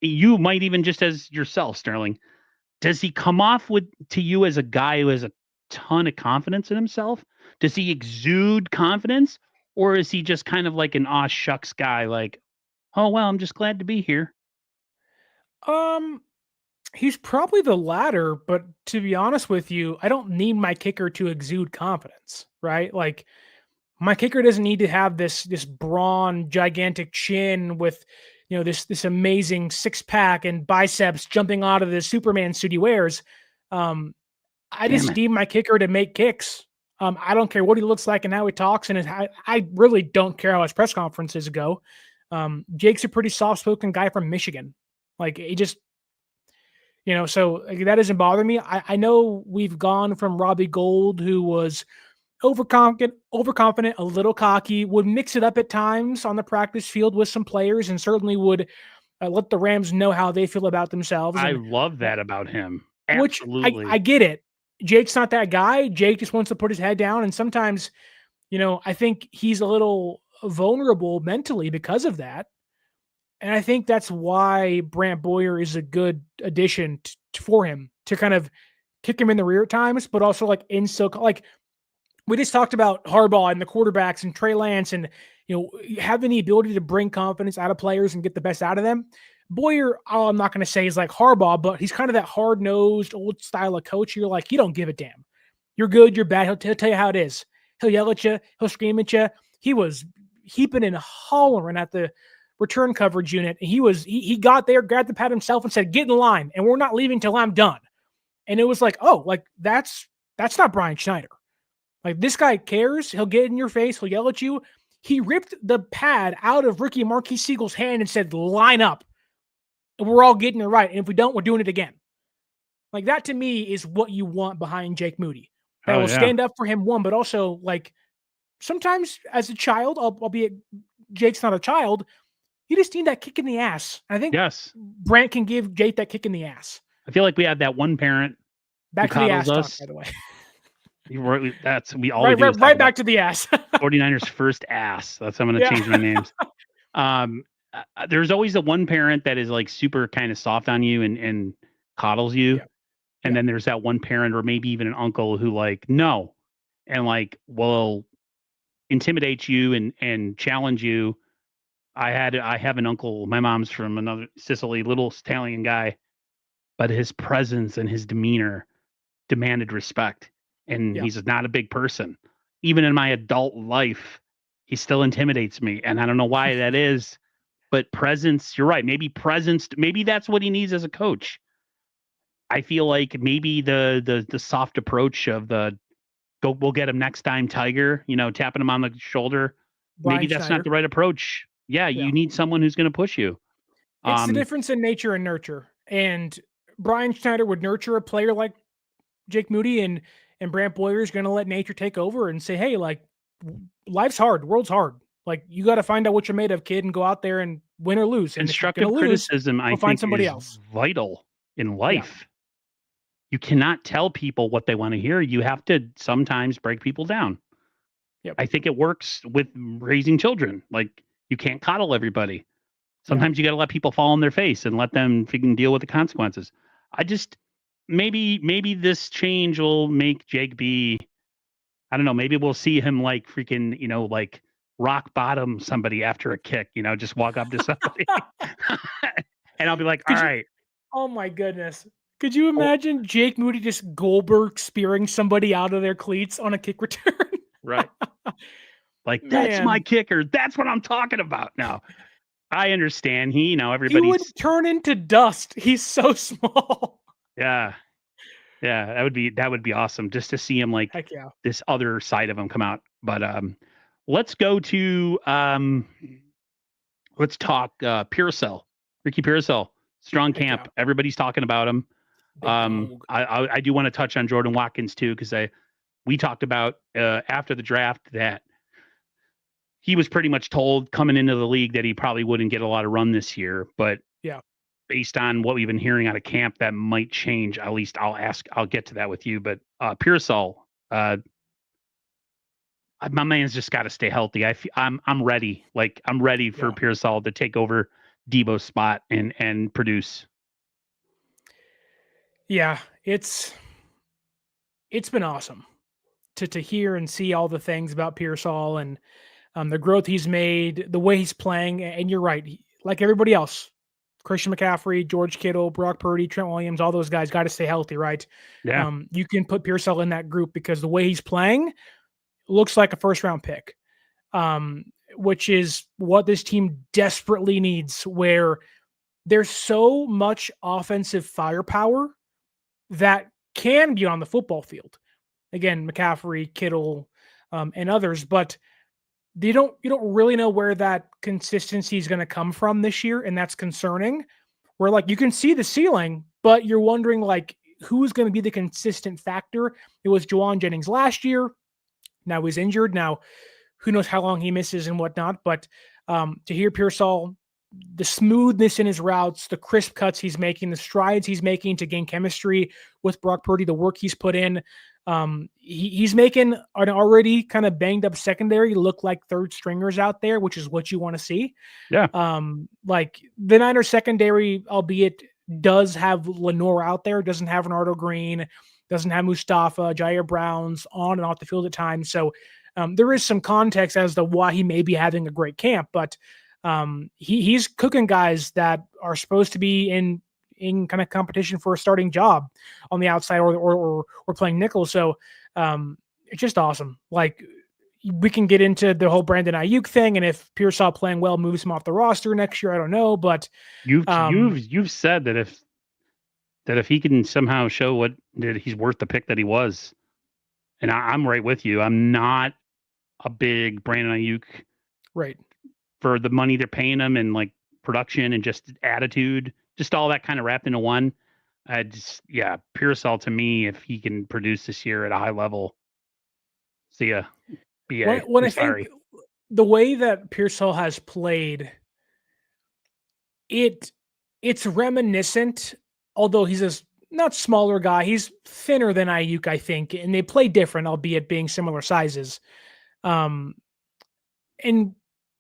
you might even just as yourself, Sterling, does he come off to you as a guy who has a ton of confidence in himself? Does he exude confidence? Or is he just kind of like an aw shucks guy, like, oh, well, I'm just glad to be here? He's probably the latter, but to be honest with you, I don't need my kicker to exude confidence, right? Like my kicker doesn't need to have this brawn, gigantic chin with, this amazing 6-pack and biceps jumping out of the Superman suit he wears. I just need my kicker to make kicks. I don't care what he looks like and how he talks, and I really don't care how his press conferences go. Jake's a pretty soft-spoken guy from Michigan. Like he just, so that doesn't bother me. I know we've gone from Robbie Gould, who was overconfident, a little cocky, would mix it up at times on the practice field with some players, and certainly would let the Rams know how they feel about themselves. I love that about him. Absolutely. Which I get it. Jake's not that guy. Jake just wants to put his head down. And sometimes, I think he's a little vulnerable mentally because of that. And I think that's why Brant Boyer is a good addition for him to kind of kick him in the rear at times, but also like we just talked about Harbaugh and the quarterbacks and Trey Lance and, having the ability to bring confidence out of players and get the best out of them. Boyer, I'm not going to say he's like Harbaugh, but he's kind of that hard-nosed, old style of coach. You're like, you don't give a damn. You're good, you're bad. He'll tell you how it is. He'll yell at you. He'll scream at you. He was heaping and hollering at the return coverage unit. He got there, grabbed the pad himself and said, get in line, and we're not leaving till I'm done. And it was like, oh, like that's not Brian Schneider. Like this guy cares. He'll get in your face. He'll yell at you. He ripped the pad out of rookie Marquise Siegel's hand and said, line up. We're all getting it right. And if we don't, we're doing it again. Like that to me is what you want behind Jake Moody. That will stand up for him, one, but also like sometimes as a child, albeit Jake's not a child, you just need that kick in the ass. I think Brant can give Jake that kick in the ass. I feel like we have that one parent back to the ass talk, by the way. We always right back to the ass. 49ers first ass. That's how I'm going to change my names. There's always the one parent that is like super kind of soft on you and coddles you. Yeah. And then there's that one parent or maybe even an uncle who like, no, and like, will intimidate you and challenge you. I have an uncle, my mom's from another Sicily, little Italian guy, but his presence and his demeanor demanded respect. And he's not a big person. Even in my adult life, he still intimidates me. And I don't know why that is, but presence, you're right. Maybe that's what he needs as a coach. I feel like maybe the soft approach of we'll get him next time, Tiger, tapping him on the shoulder. Maybe that's not the right approach. Yeah, you need someone who's going to push you. It's the difference in nature and nurture. And Brian Schneider would nurture a player like Jake Moody, and Brant Boyer is going to let nature take over and say, hey, like, life's hard. World's hard. Like, you got to find out what you're made of, kid, and go out there and win or lose. And constructive criticism, I think, is vital in life. Yeah. You cannot tell people what they want to hear. You have to sometimes break people down. Yep. I think it works with raising children. Like, you can't coddle everybody. Sometimes you got to let people fall on their face and let them deal with the consequences. maybe this change will make Jake be, I don't know, maybe we'll see him like freaking, like rock bottom somebody after a kick, just walk up to somebody and I'll be like, all right. Oh my goodness. Could you imagine Jake Moody just Goldberg spearing somebody out of their cleats on a kick return? Right. Like, that's my kicker. That's what I'm talking about now. I understand. Everybody's... He would turn into dust. He's so small. Yeah. Yeah, that would be awesome just to see him like this other side of him come out. But let's go to let's talk Pearsall. Ricky Pearsall, strong camp. Everybody's talking about him. I do want to touch on Jordan Watkins too, because we talked about after the draft that he was pretty much told coming into the league that he probably wouldn't get a lot of run this year, but based on what we've been hearing out of camp, that might change. At least I'll get to that with you. But Pearsall, my man's just got to stay healthy. I'm ready. Like, I'm ready for Pearsall to take over Debo's spot and produce. Yeah, it's been awesome to hear and see all the things about Pearsall and the growth he's made, the way he's playing. And you're right, like everybody else, Christian McCaffrey, George Kittle, Brock Purdy, Trent Williams, all those guys got to stay healthy, right? Yeah. You can put Pearsall in that group because the way he's playing looks like a first-round pick, which is what this team desperately needs, where there's so much offensive firepower that can be on the football field. Again, McCaffrey, Kittle, and others, but you don't really know where that consistency is going to come from this year, and that's concerning. Where like you can see the ceiling, but you're wondering like who's going to be the consistent factor. It was Jauan Jennings last year. Now he's injured. Now who knows how long he misses and whatnot. But to hear Pearsall, the smoothness in his routes, the crisp cuts he's making, the strides he's making to gain chemistry with Brock Purdy, the work he's put in. He's making an already kind of banged up secondary look like third stringers out there, which is what you want to see. Yeah. Like the Niners secondary, albeit does have Lenore out there, doesn't have Renardo Green, doesn't have Mustafa, Jair Browns on and off the field at times. So there is some context as to why he may be having a great camp, but he's cooking guys that are supposed to be in kind of competition for a starting job on the outside or playing nickel. So it's just awesome. Like we can get into the whole Brandon Ayuk thing, and if Pearsall playing well moves him off the roster next year, I don't know. But you've said that if he can somehow show that he's worth the pick that he was, and I'm right with you. I'm not a big Brandon Ayuk right for the money they're paying him and like production and just attitude. Just all that kind of wrapped into one. Pearsall to me, if he can produce this year at a high level, see ya. When I think the way that Pearsall has played, it's reminiscent, although he's a not smaller guy. He's thinner than Ayuk, I think, and they play different, albeit being similar sizes. And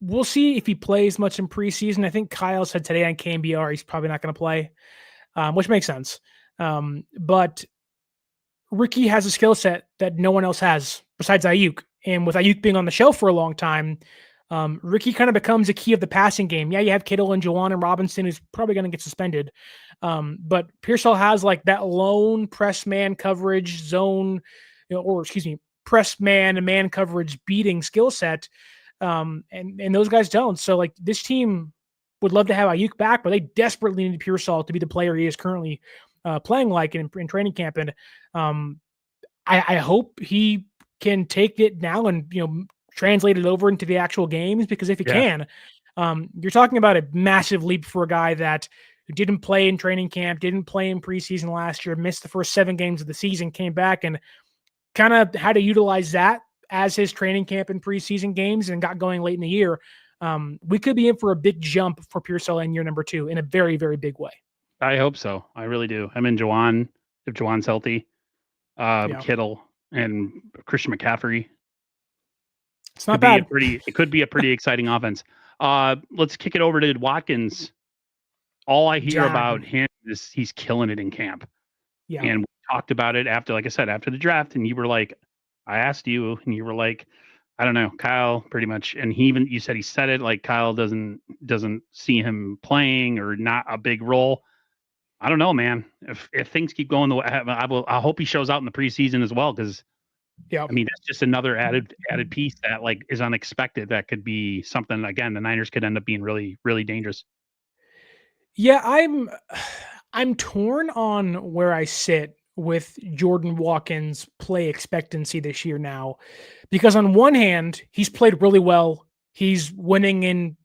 we'll see if he plays much in preseason. I think Kyle said today on KMBR he's probably not going to play, which makes sense. But Ricky has a skill set that no one else has besides Ayuk. And with Ayuk being on the shelf for a long time, Ricky kind of becomes a key of the passing game. Yeah, you have Kittle and Jauan and Robinson, who's probably going to get suspended. But Pearsall has like that lone press man coverage zone, press man and man coverage beating skill set. And those guys don't. So like this team would love to have Ayuk back, but they desperately need Pearsall to be the player he is currently playing like in training camp. And I hope he can take it now and translate it over into the actual games, because if he can, you're talking about a massive leap for a guy that didn't play in training camp, didn't play in preseason last year, missed the first 7 games of the season, came back and kind of had to utilize that as his training camp and preseason games and got going late in the year. We could be in for a big jump for Pearsall in year number 2 in a very, very big way. I hope so. I really do. I mean, Jauan, if Jauan's healthy, Kittle and Christian McCaffrey. It's not bad. It could be a pretty exciting offense. Let's kick it over to Watkins. All I hear about him is he's killing it in camp. Yeah. And we talked about it after, like I said, after the draft, and you were like, I asked you, and you were like, I don't know, Kyle, pretty much. And you said he said it like Kyle doesn't see him playing or not a big role. I don't know, man. If things keep going the way I hope he shows out in the preseason as well, because Yeah. I mean that's just another added piece that like is unexpected. That could be something. Again, the Niners could end up being really, really dangerous. Yeah, I'm torn on where I sit with Jordan Watkins' play expectancy this year now, because on one hand, he's played really well. He's winning in,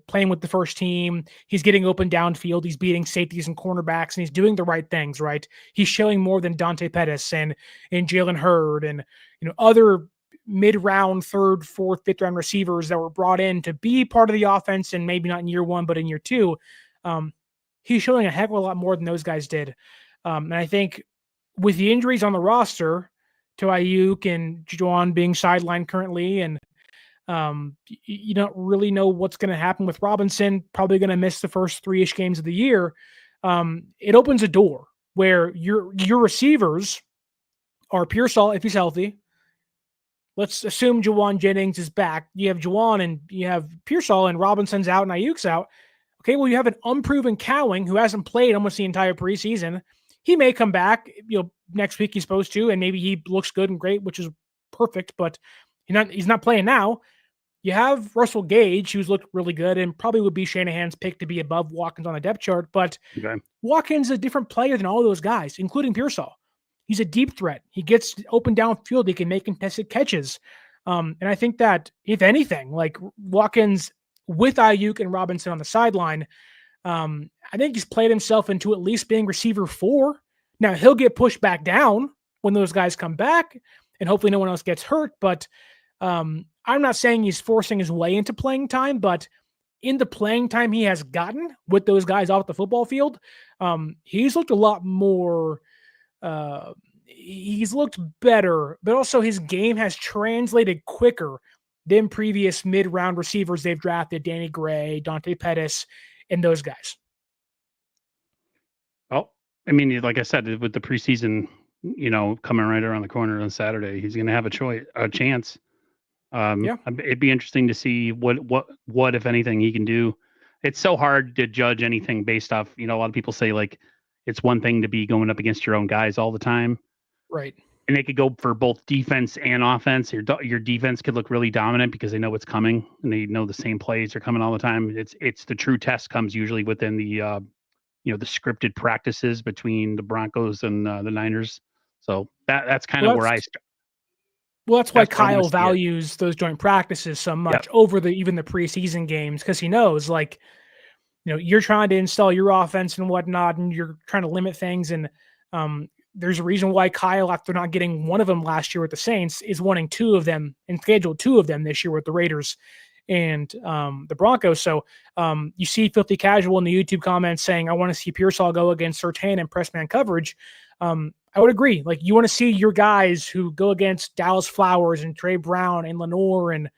playing with the first team. He's getting open downfield. He's beating safeties and cornerbacks, and he's doing the right things, right? He's showing more than Dante Pettis and Jalen Hurd and other mid-round, third, fourth, fifth-round receivers that were brought in to be part of the offense, and maybe not in year one, but in year two. He's showing a heck of a lot more than those guys did. And I think with the injuries on the roster to Ayuk and Jauan being sidelined currently, and you don't really know what's going to happen with Robinson, probably going to miss the first 3-ish games of the year. It opens a door where your receivers are Pearsall, if he's healthy. Let's assume Jauan Jennings is back. You have Jauan and you have Pearsall, and Robinson's out and Ayuk's out. Okay, well, you have an unproven Cowing who hasn't played almost the entire preseason. He may come back, next week he's supposed to, and maybe he looks good and great, which is perfect, but he's not playing now. You have Russell Gage, who's looked really good and probably would be Shanahan's pick to be above Watkins on the depth chart, but Watkins is a different player than all those guys, including Pearsall. He's a deep threat. He gets open downfield. He can make contested catches. And I think that, if anything, like Watkins with Ayuk and Robinson on the sideline, I think he's played himself into at least being receiver 4. Now, he'll get pushed back down when those guys come back, and hopefully no one else gets hurt. But I'm not saying he's forcing his way into playing time, but in the playing time he has gotten with those guys off the football field, he's looked a lot more he's looked better, but also his game has translated quicker than previous mid-round receivers they've drafted, Danny Gray, Dante Pettis, and those guys. Well, I mean, like I said, with the preseason, coming right around the corner on Saturday, he's going to have a chance. It'd be interesting to see what if anything he can do. It's so hard to judge anything based off, a lot of people say like it's one thing to be going up against your own guys all the time. Right. And they could go for both defense and offense. Your defense could look really dominant because they know what's coming and they know the same plays are coming all the time. It's the true test comes usually within the the scripted practices between the Broncos and the Niners. So that's kind of where I start. Well, that's why Kyle values those joint practices so much over even the preseason games, because he knows, like, you're trying to install your offense and whatnot, and you're trying to limit things. And there's a reason why Kyle, after not getting one of them last year with the Saints, is wanting 2 of them and scheduled 2 of them this year with the Raiders and the Broncos. So you see Filthy Casual in the YouTube comments saying, I want to see Pearsall go against Surtain and press man coverage. I would agree. Like, you want to see your guys who go against Dallas Flowers and Trey Brown and Lenore and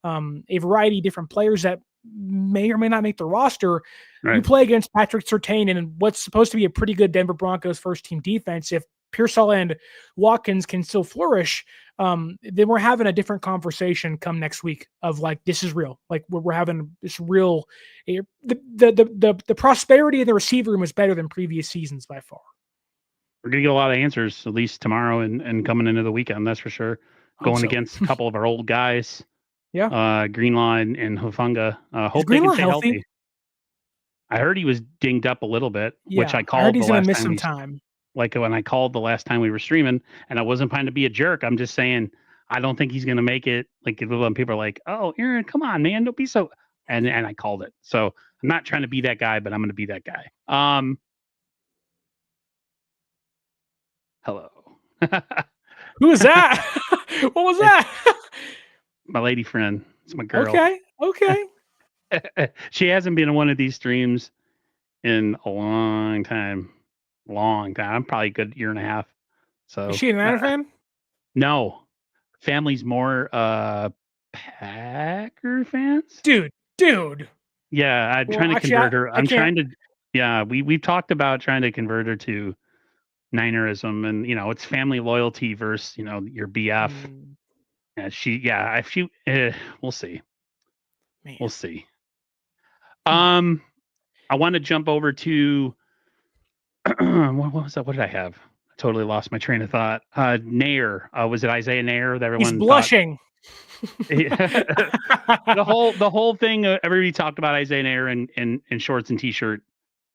a variety of different players that may or may not make the roster. Right. You play against Patrick Surtain and what's supposed to be a pretty good Denver Broncos first team defense. If Pearsall and Watkins can still flourish, then we're having a different conversation come next week of like, this is real. Like, we're having this real, the prosperity of the receiver room is better than previous seasons by far. We're going to get a lot of answers, at least tomorrow and coming into the weekend. That's for sure. Going against a couple of our old guys. Yeah. Greenlaw and Hufanga. Hope they can stay healthy. I heard he was dinged up a little bit, which I called. I heard he's going to miss some time. Like when I called the last time we were streaming, and I wasn't trying to be a jerk. I'm just saying, I don't think he's going to make it. Like, when people are like, oh, Aaron, come on, man, don't be so. And I called it. So I'm not trying to be that guy, but I'm going to be that guy. Hello. Who was that? What was that? My lady friend. It's my girl. Okay. She hasn't been in one of these streams in a long time. I'm probably a good year and a half. So is she a Niner fan? No. Family's more Packer fans. Dude. Yeah, I'm trying to convert her. I'm trying to. Yeah, we've talked about trying to convert her to Ninerism, and it's family loyalty versus your BF. We'll see. Man. We'll see. I want to jump over to what was that? What did I have? I totally lost my train of thought. Neyor. Was it Isaiah Neyor that everyone He's blushing? The whole thing. Everybody talked about Isaiah Neyor in shorts and t-shirt.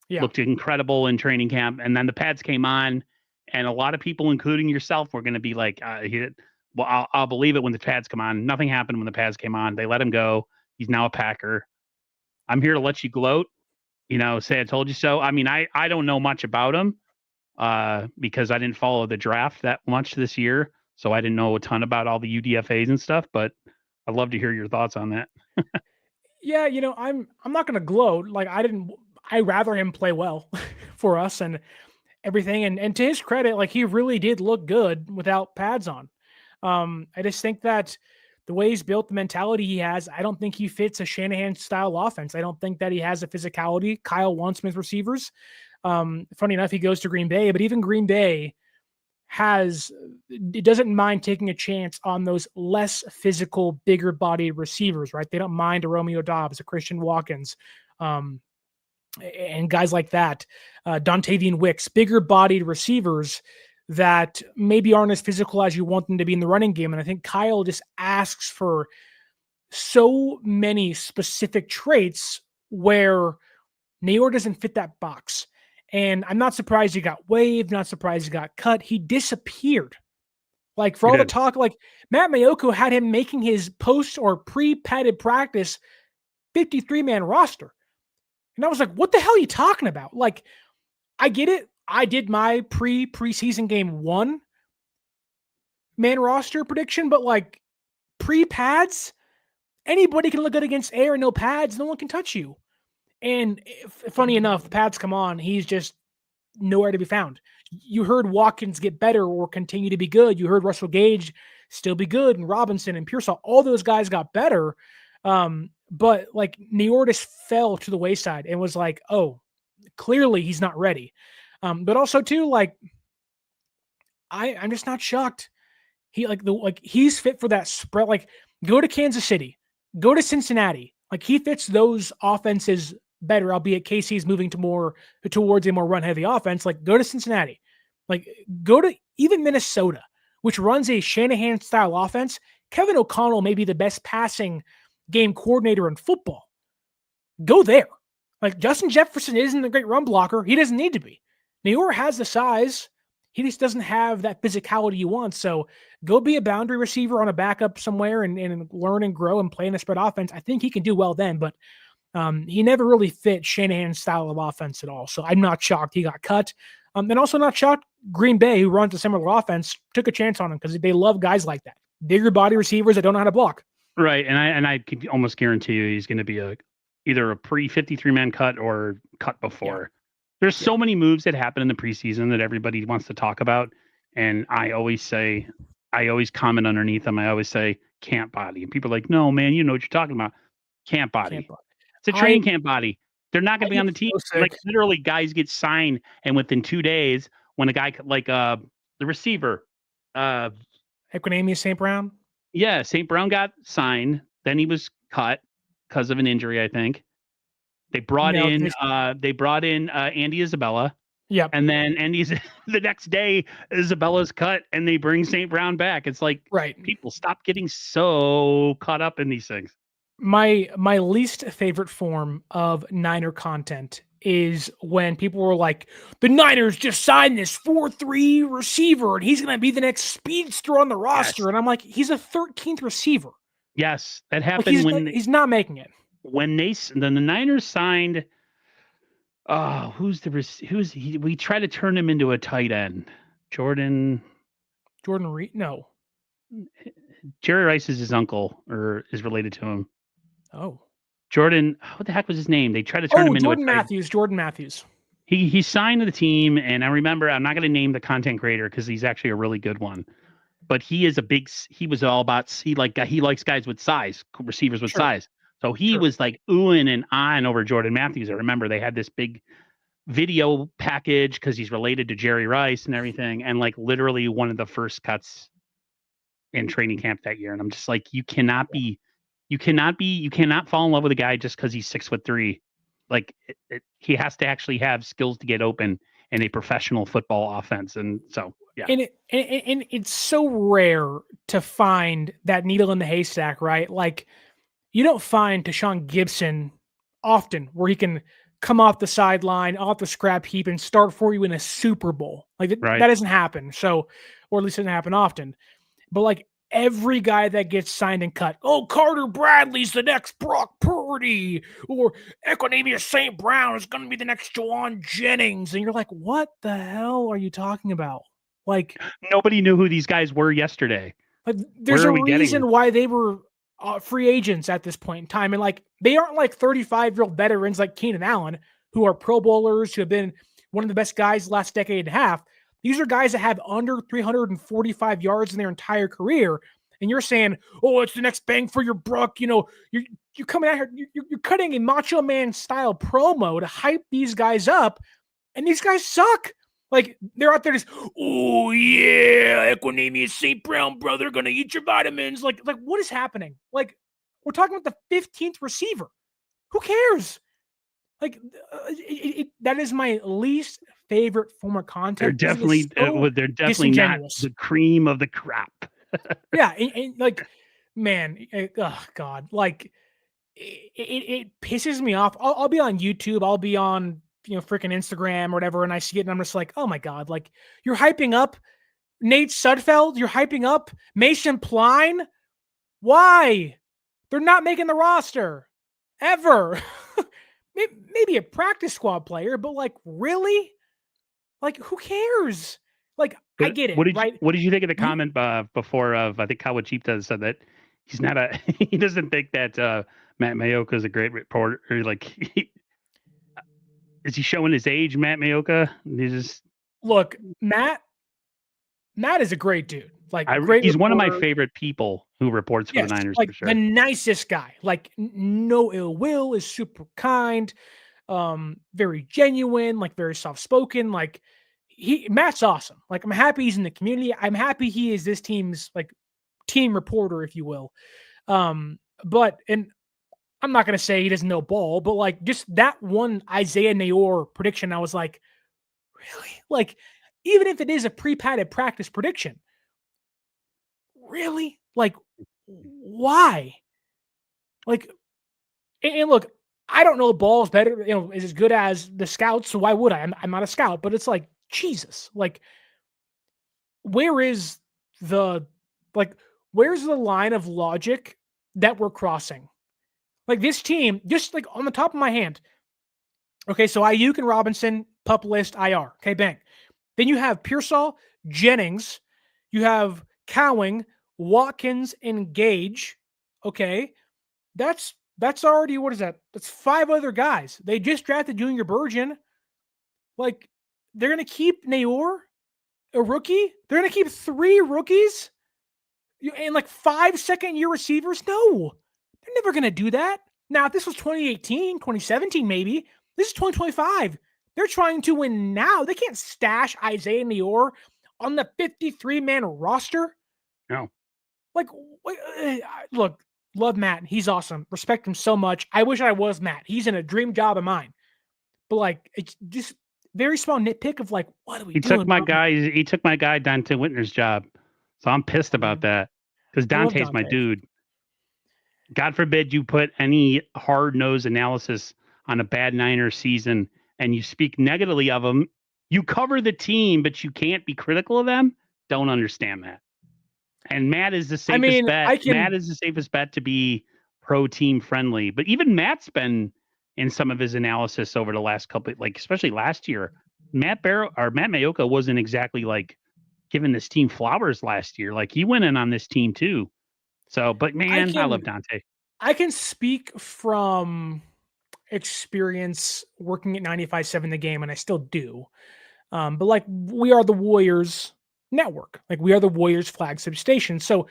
Yeah. Looked incredible in training camp, and then the pads came on, and a lot of people, including yourself, were going to be like, I'll believe it when the pads come on." Nothing happened when the pads came on. They let him go. He's now a Packer. I'm here to let you gloat. Say I told you so. I mean, I don't know much about him because I didn't follow the draft that much this year, so I didn't know a ton about all the UDFAs and stuff. But I'd love to hear your thoughts on that. Yeah, I'm not going to gloat. Like I rather him play well for us and everything. And to his credit, like he really did look good without pads on. I just think that the way he's built, the mentality he has, I don't think he fits a Shanahan style offense. I don't think that he has the physicality Kyle wants from his receivers. Funny enough, he goes to Green Bay, but even Green Bay it doesn't mind taking a chance on those less physical, bigger bodied receivers, right? They don't mind a Romeo Dobbs, a Christian Watkins, and guys like that, Dontavian Wicks, bigger bodied receivers that maybe aren't as physical as you want them to be in the running game. And I think Kyle just asks for so many specific traits where Neyor doesn't fit that box. And I'm not surprised he got waived, not surprised he got cut. He disappeared. Like for all the talk, like Matt Mayoko had him making his post or pre-padded practice 53-man roster. And I was like, what the hell are you talking about? Like, I get it. I did my preseason game 1 man roster prediction, but like pre-pads, anybody can look good against air and no pads. No one can touch you. And funny enough, the pads come on. He's just nowhere to be found. You heard Watkins get better or continue to be good. You heard Russell Gage still be good, and Robinson and Pearsall. All those guys got better. But like Neyor just fell to the wayside and was like, oh, clearly he's not ready. But also too, like, I'm just not shocked. He's fit for that spread. Like, go to Kansas City, go to Cincinnati. Like, he fits those offenses better, albeit KC's moving towards a more run-heavy offense. Like, go to Cincinnati. Like, go to even Minnesota, which runs a Shanahan-style offense. Kevin O'Connell may be the best passing game coordinator in football. Go there. Like, Justin Jefferson isn't a great run blocker. He doesn't need to be. Neyor has the size. He just doesn't have that physicality you want. So go be a boundary receiver on a backup somewhere and learn and grow and play in a spread offense. I think he can do well then, but he never really fit Shanahan's style of offense at all. So I'm not shocked he got cut. And also not shocked Green Bay, who runs a similar offense, took a chance on him because they love guys like that. Bigger body receivers that don't know how to block. Right. And I could almost guarantee you he's going to be either a pre-53-man cut or cut before. Yeah. There's so many moves that happen in the preseason that everybody wants to talk about. And I always comment underneath them. I always say camp body. And people are like, no, man, you know what you're talking about. Camp body. It's a training camp body. They're not going to be on the team. So like literally guys get signed. And within 2 days, when a guy like the receiver, Equinemius St. Brown. Yeah. St. Brown got signed. Then he was cut because of an injury, I think. They brought in Andy Isabella. Yep. And then the next day, Isabella's cut and they bring St. Brown back. It's like, right. People stop getting so caught up in these things. My least favorite form of Niner content is when people were like, the Niners just signed this 4-3 receiver and he's going to be the next speedster on the roster. Yes. And I'm like, he's a 13th receiver. Yes. That happened when he's not making it. When the Niners signed, we tried to turn him into a tight end. Jordan Reed? No. Jerry Rice is his uncle or is related to him. Oh. Jordan, what the heck was his name? They tried to turn him into Jordan Matthews. He signed to the team, and I remember, I'm not going to name the content creator because he's actually a really good one. But he was all about, he likes guys with size, receivers with size. So he was like oohing and ahhing over Jordan Matthews. I remember they had this big video package because he's related to Jerry Rice and everything, and like literally one of the first cuts in training camp that year. And I'm just like, you cannot fall in love with a guy just because he's 6'3". Like he has to actually have skills to get open in a professional football offense. And so, yeah. And it's so rare to find that needle in the haystack, right? Like you don't find Tashaun Gibson often where he can come off the sideline, off the scrap heap, and start for you in a Super Bowl. Like that doesn't happen. So, or at least it doesn't happen often. But like every guy that gets signed and cut, oh, Carter Bradley's the next Brock Purdy, or Equanimeous St. Brown is going to be the next Jauan Jennings. And you're like, what the hell are you talking about? Like nobody knew who these guys were yesterday. Like there's a reason why they were free agents at this point in time. And like, they aren't like 35-year-old veterans like Keenan Allen, who are Pro Bowlers, who have been one of the best guys the last decade and a half. These are guys that have under 345 yards in their entire career. And you're saying, oh, it's the next bang for your buck. You know, you're coming out here, you're cutting a Macho Man style promo to hype these guys up. And these guys suck. Like, they're out there just, oh, yeah, Equanimeous St. Brown, brother, gonna eat your vitamins. Like, what is happening? Like, we're talking about the 15th receiver. Who cares? Like, that is my least favorite form of content. They're definitely not the cream of the crop. Yeah, and like, man, oh, God. Like, it pisses me off. I'll be on YouTube. I'll be on freaking Instagram or whatever, and I see it and I'm just like, oh my God, like you're hyping up Nate Sudfeld, you're hyping up Mason Pline. Why? They're not making the roster ever. Maybe a practice squad player, but like really? Like who cares? Like I get it. What did you think of the comment before of I think Kawachita said that he's not he doesn't think that Matt Maiocco is a great reporter, or like is he showing his age, Matt Maiocco? Look, Matt is a great dude. Like he's one of my favorite people who reports for the Niners, like for sure. The nicest guy. Like no ill will, is super kind, very genuine, like very soft spoken. Like Matt's awesome. Like I'm happy he's in the community. I'm happy he is this team's like team reporter, if you will. But I'm not going to say he doesn't know ball, but like just that one Isaiah Neyor prediction, I was like, really? Like, even if it is a pre-padded practice prediction, really? Like, why? Like, and look, I don't know ball is better, is as good as the scouts, so why would I? I'm not a scout, but it's like, Jesus, like, where's the line of logic that we're crossing? Like this team, just like on the top of my hand. Okay, so Ayuk and Robinson, pup list, IR. Okay, bang. Then you have Pearsall, Jennings. You have Cowing, Watkins, and Gage. Okay, that's already, what is that? That's 5 other guys. They just drafted Junior Burgeon. Like, they're going to keep Neyor, a rookie? They're going to keep 3 rookies? And like 5 second-year receivers? No. They're never going to do that. Now, if this was 2018, 2017, maybe, this is 2025. They're trying to win now. They can't stash Isaiah Neyor on the 53-man roster. No. Like, look, love Matt. He's awesome. Respect him so much. I wish I was Matt. He's in a dream job of mine. But like, it's just very small nitpick of like, what are we doing? He took my guy Dante Winters' job. So I'm pissed about that because Dante's my dude. God forbid you put any hard-nosed analysis on a bad Niners season and you speak negatively of them. You cover the team, but you can't be critical of them. Don't understand that. And Matt is the safest bet. Matt is the safest bet to be pro-team friendly. But even Matt's been in some of his analysis over the last couple, like especially last year. Matt Maiocco wasn't exactly like giving this team flowers last year. Like he went in on this team too. So, but man, I love Dante. I can speak from experience working at 95.7 The Game, and I still do. But like, we are the Warriors network. Like, we are the Warriors flagship station. So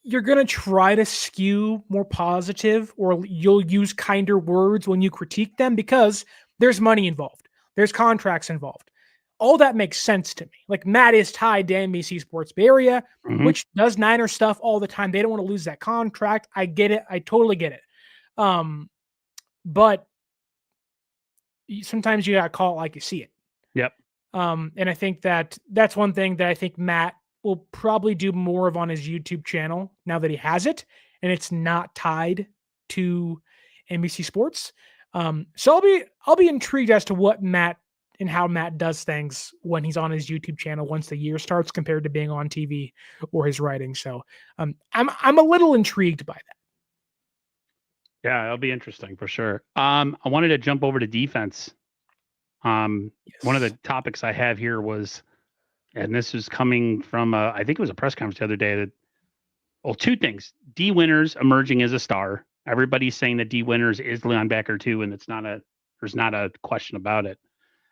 you're going to try to skew more positive, or you'll use kinder words when you critique them because there's money involved. There's contracts involved. All that makes sense to me. Like Matt is tied to NBC Sports Bay Area, which does Niner stuff all the time. They don't want to lose that contract. I get it. I totally get it. But sometimes you got to call it like you see it. Yep. And I think that's one thing that I think Matt will probably do more of on his YouTube channel now that he has it and it's not tied to NBC Sports. So I'll be intrigued as to what Matt and how Matt does things when he's on his YouTube channel once the year starts compared to being on TV or his writing. So I'm a little intrigued by that. Yeah, it'll be interesting for sure. I wanted to jump over to defense. One of the topics I have here was, and this is coming from I think it was a press conference the other day that, well, two things. Dee Winters emerging as a star. Everybody's saying that Dee Winters is linebacker too, and there's not a question about it.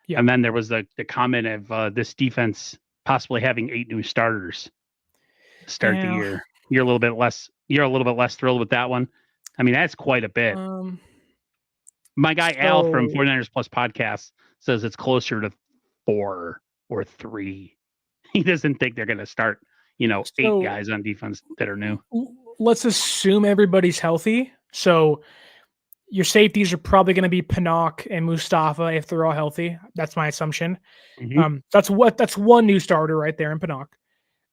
Yeah. And then there was the comment of this defense possibly having 8 new starters to start the year. You're a little bit less thrilled with that one. I mean, that's quite a bit. My guy Al from 49ers Plus podcast says it's closer to 4 or 3. He doesn't think they're going to start, 8 guys on defense that are new. Let's assume everybody's healthy. So your safeties are probably going to be Pinnock and Mustafa if they're all healthy. That's my assumption. That's one new starter right there in Pinnock.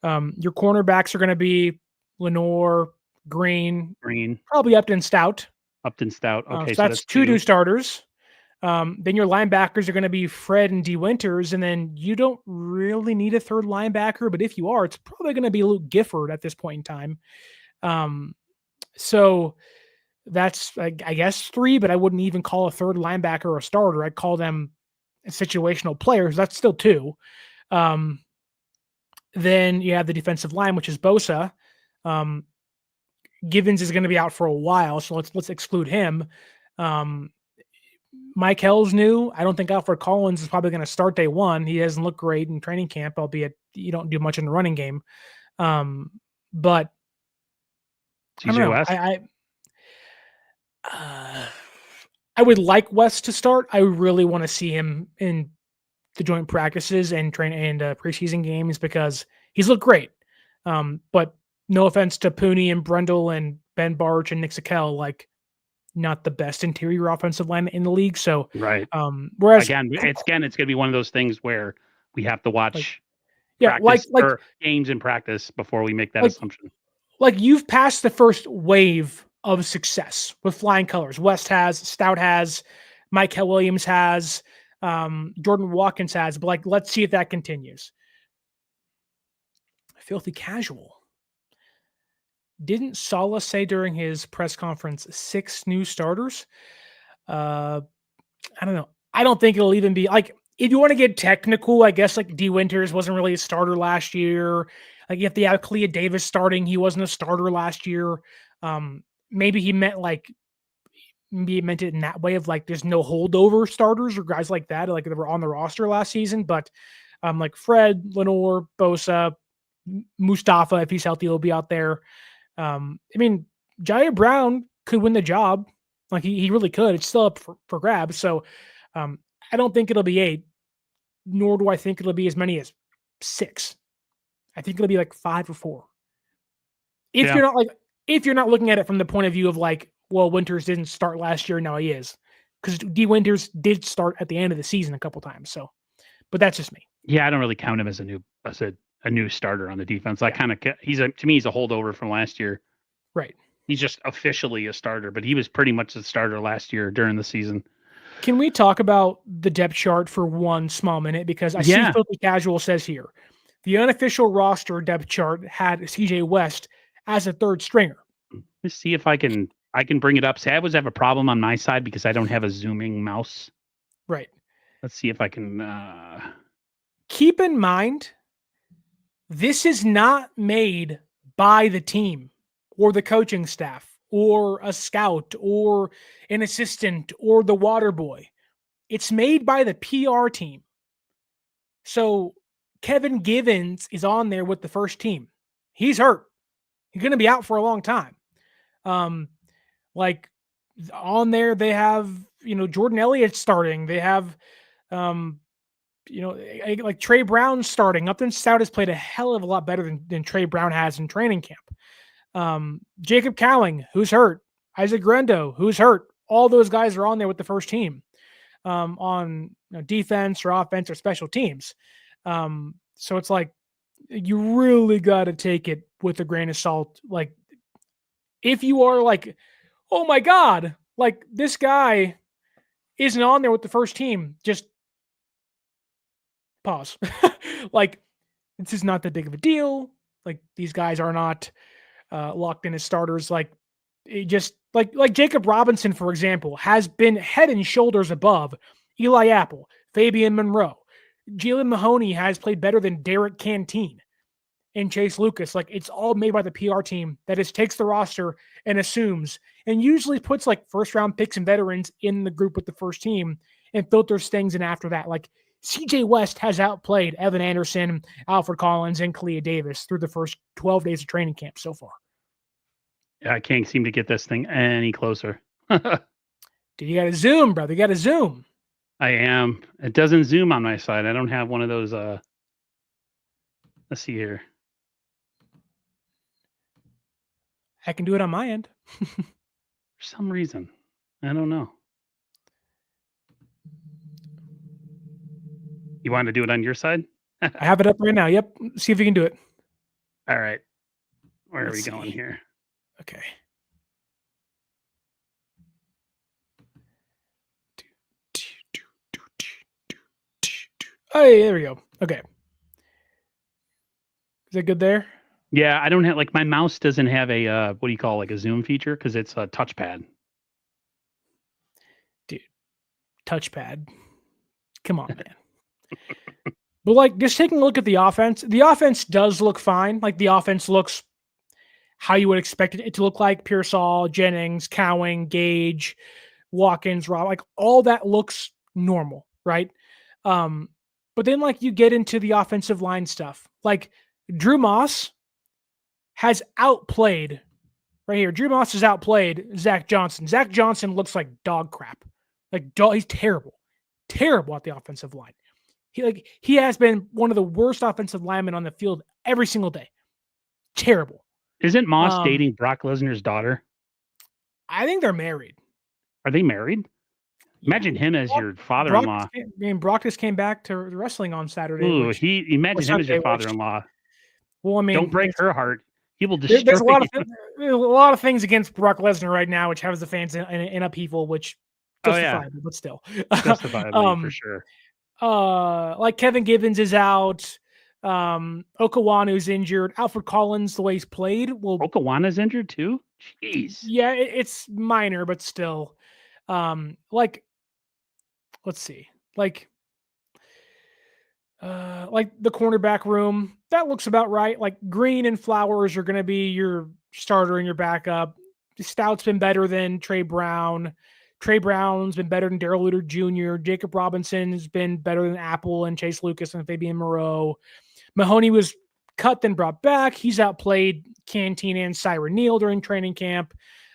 Your cornerbacks are going to be Neyor, Green, probably Upton Stout. Okay, so that's 2 new starters. Then your linebackers are going to be Fred and Dee Winters, and then you don't really need a third linebacker, but if you are, it's probably going to be Luke Gifford at this point in time. So that's, I guess, 3, but I wouldn't even call a third linebacker a starter. I'd call them situational players. That's still 2. Then you have the defensive line, which is Bosa. Givens is going to be out for a while, so let's exclude him. Mike Hell's new. I don't think Alfred Collins is probably going to start day 1. He doesn't look great in training camp, albeit you don't do much in the running game. But I don't know. I would like West to start. I really want to see him in the joint practices and preseason games because he's looked great. But no offense to Pooney and Brendel and Ben Barch and Nick Sakel, like not the best interior offensive line in the league. So right. Whereas it's going to be one of those things where we have to watch games in practice before we make that assumption. Like you've passed the first wave of success with flying colors. West has, Stout has, Mike Williams has, Jordan Watkins has, but let's see if that continues. Filthy casual. Didn't Saleh say during his press conference 6 new starters? I don't know. I don't think it'll even be if you want to get technical, I guess Dee Winters wasn't really a starter last year. You have to have Clea Davis starting. He wasn't a starter last year. Maybe he meant it in that way of there's no holdover starters or guys like that, that were on the roster last season. But Fred, Neyor, Bosa, Mustafa, if he's healthy, will be out there. Jaya Brown could win the job. He really could. It's still up for grabs. So I don't think it'll be 8, nor do I think it'll be as many as 6. I think it'll be 5 or 4. If you're not looking at it from the point of view of Winters didn't start last year, now he is. Because Dee Winters did start at the end of the season a couple times. So, but that's just me. Yeah, I don't really count him as a new starter on the defense. To me, he's a holdover from last year. Right. He's just officially a starter, but he was pretty much a starter last year during the season. Can we talk about the depth chart for one small minute? Because I see Filthy Casual says here, the unofficial roster depth chart had CJ West as a 3rd stringer. Let's see if I can bring it up. See, I always have a problem on my side because I don't have a zooming mouse. Right. Let's see if I can. Keep in mind, this is not made by the team or the coaching staff or a scout or an assistant or the water boy. It's made by the PR team. So Kevin Givens is on there with the first team. He's hurt. He's going to be out for a long time. On there, they have, Jordan Elliott starting. They have Like Trey Brown starting. Upton Stout has played a hell of a lot better than Trey Brown has in training camp. Jacob Cowling, who's hurt. Isaac Guerendo, who's hurt. All those guys are on there with the first team on defense or offense or special teams. So it's like you really got to take it with a grain of salt. Like if you are like, oh my God, like this guy isn't on there with the first team, just pause. Like this is not that big of a deal. Like these guys are not locked in as starters. Like it just like Jacob Robinson, for example, has been head and shoulders above Eli Apple, Fabian Monroe. Jalen Mahoney has played better than Derek Canteen and Chase Lucas. Like it's all made by the PR team that just takes the roster and assumes and usually puts like first round picks and veterans in the group with the first team and filters things in after that. Like CJ West has outplayed Evan Anderson, Alfred Collins, and Kalia Davis through the first 12 days of training camp so far. Yeah, I can't seem to get this thing any closer. Dude, you got to zoom, brother. You got to zoom. I am. It doesn't zoom on my side. I don't have one of those. Let's see here. I can do it on my end. For some reason. I don't know. You want to do it on your side? I have it up right now. Yep. See if you can do it. All right. Where are we going here? Okay. Oh, yeah, there we go. Okay. Is that good there? Yeah, I don't have like my mouse doesn't have a what do you call like a zoom feature because it's a touchpad. Dude, touchpad. Come on, man. But like just taking a look at the offense does look fine. Like the offense looks how you would expect it to look like. Pearsall, Jennings, Cowing, Gage, Watkins, Rob, like all that looks normal, right? But then like you get into the offensive line stuff. Like Drew Moss has outplayed right here. Drew Moss has outplayed Zach Johnson. Zach Johnson looks like dog crap. He's terrible. Terrible at the offensive line. He has been one of the worst offensive linemen on the field every single day. Terrible. Isn't Moss dating Brock Lesnar's daughter? I think they're married. Are they married? Imagine him as your father-in-law. Brock just came back to wrestling on Saturday. Ooh, imagine him as your father-in-law. Well, I mean, don't break her heart. He will destroy. There's a lot of things against Brock Lesnar right now, which has the fans in upheaval, which justifiable, but still, justifiably for sure. Like Kevin Givens is out. Okawanu's injured. Alfred Collins, the way he's played, Okawanu's injured too. Jeez. Yeah, it's minor, but still. Let's see. Like the cornerback room, that looks about right. Like Green and Flowers are going to be your starter and your backup. Stout's been better than Trey Brown. Trey Brown's been better than Darrell Luter Jr. Jacob Robinson has been better than Apple and Chase Lucas and Fabian Moreau. Mahoney was cut, then brought back. He's outplayed Canteen and Siren Neal during training camp.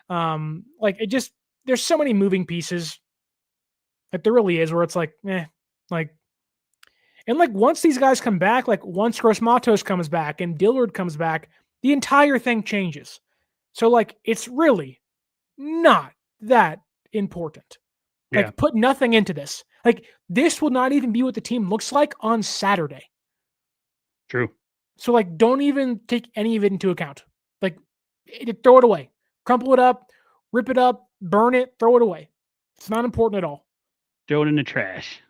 There's so many moving pieces. Like there really is, where it's like, once these guys come back, like once Gross Matos comes back and Dillard comes back, the entire thing changes. So like, it's really not that important. Like put nothing into this. Like this will not even be what the team looks like on Saturday. True. So like, don't even take any of it into account. Like throw it away, crumple it up, rip it up, burn it, throw it away. It's not important at all. Throw it in the trash.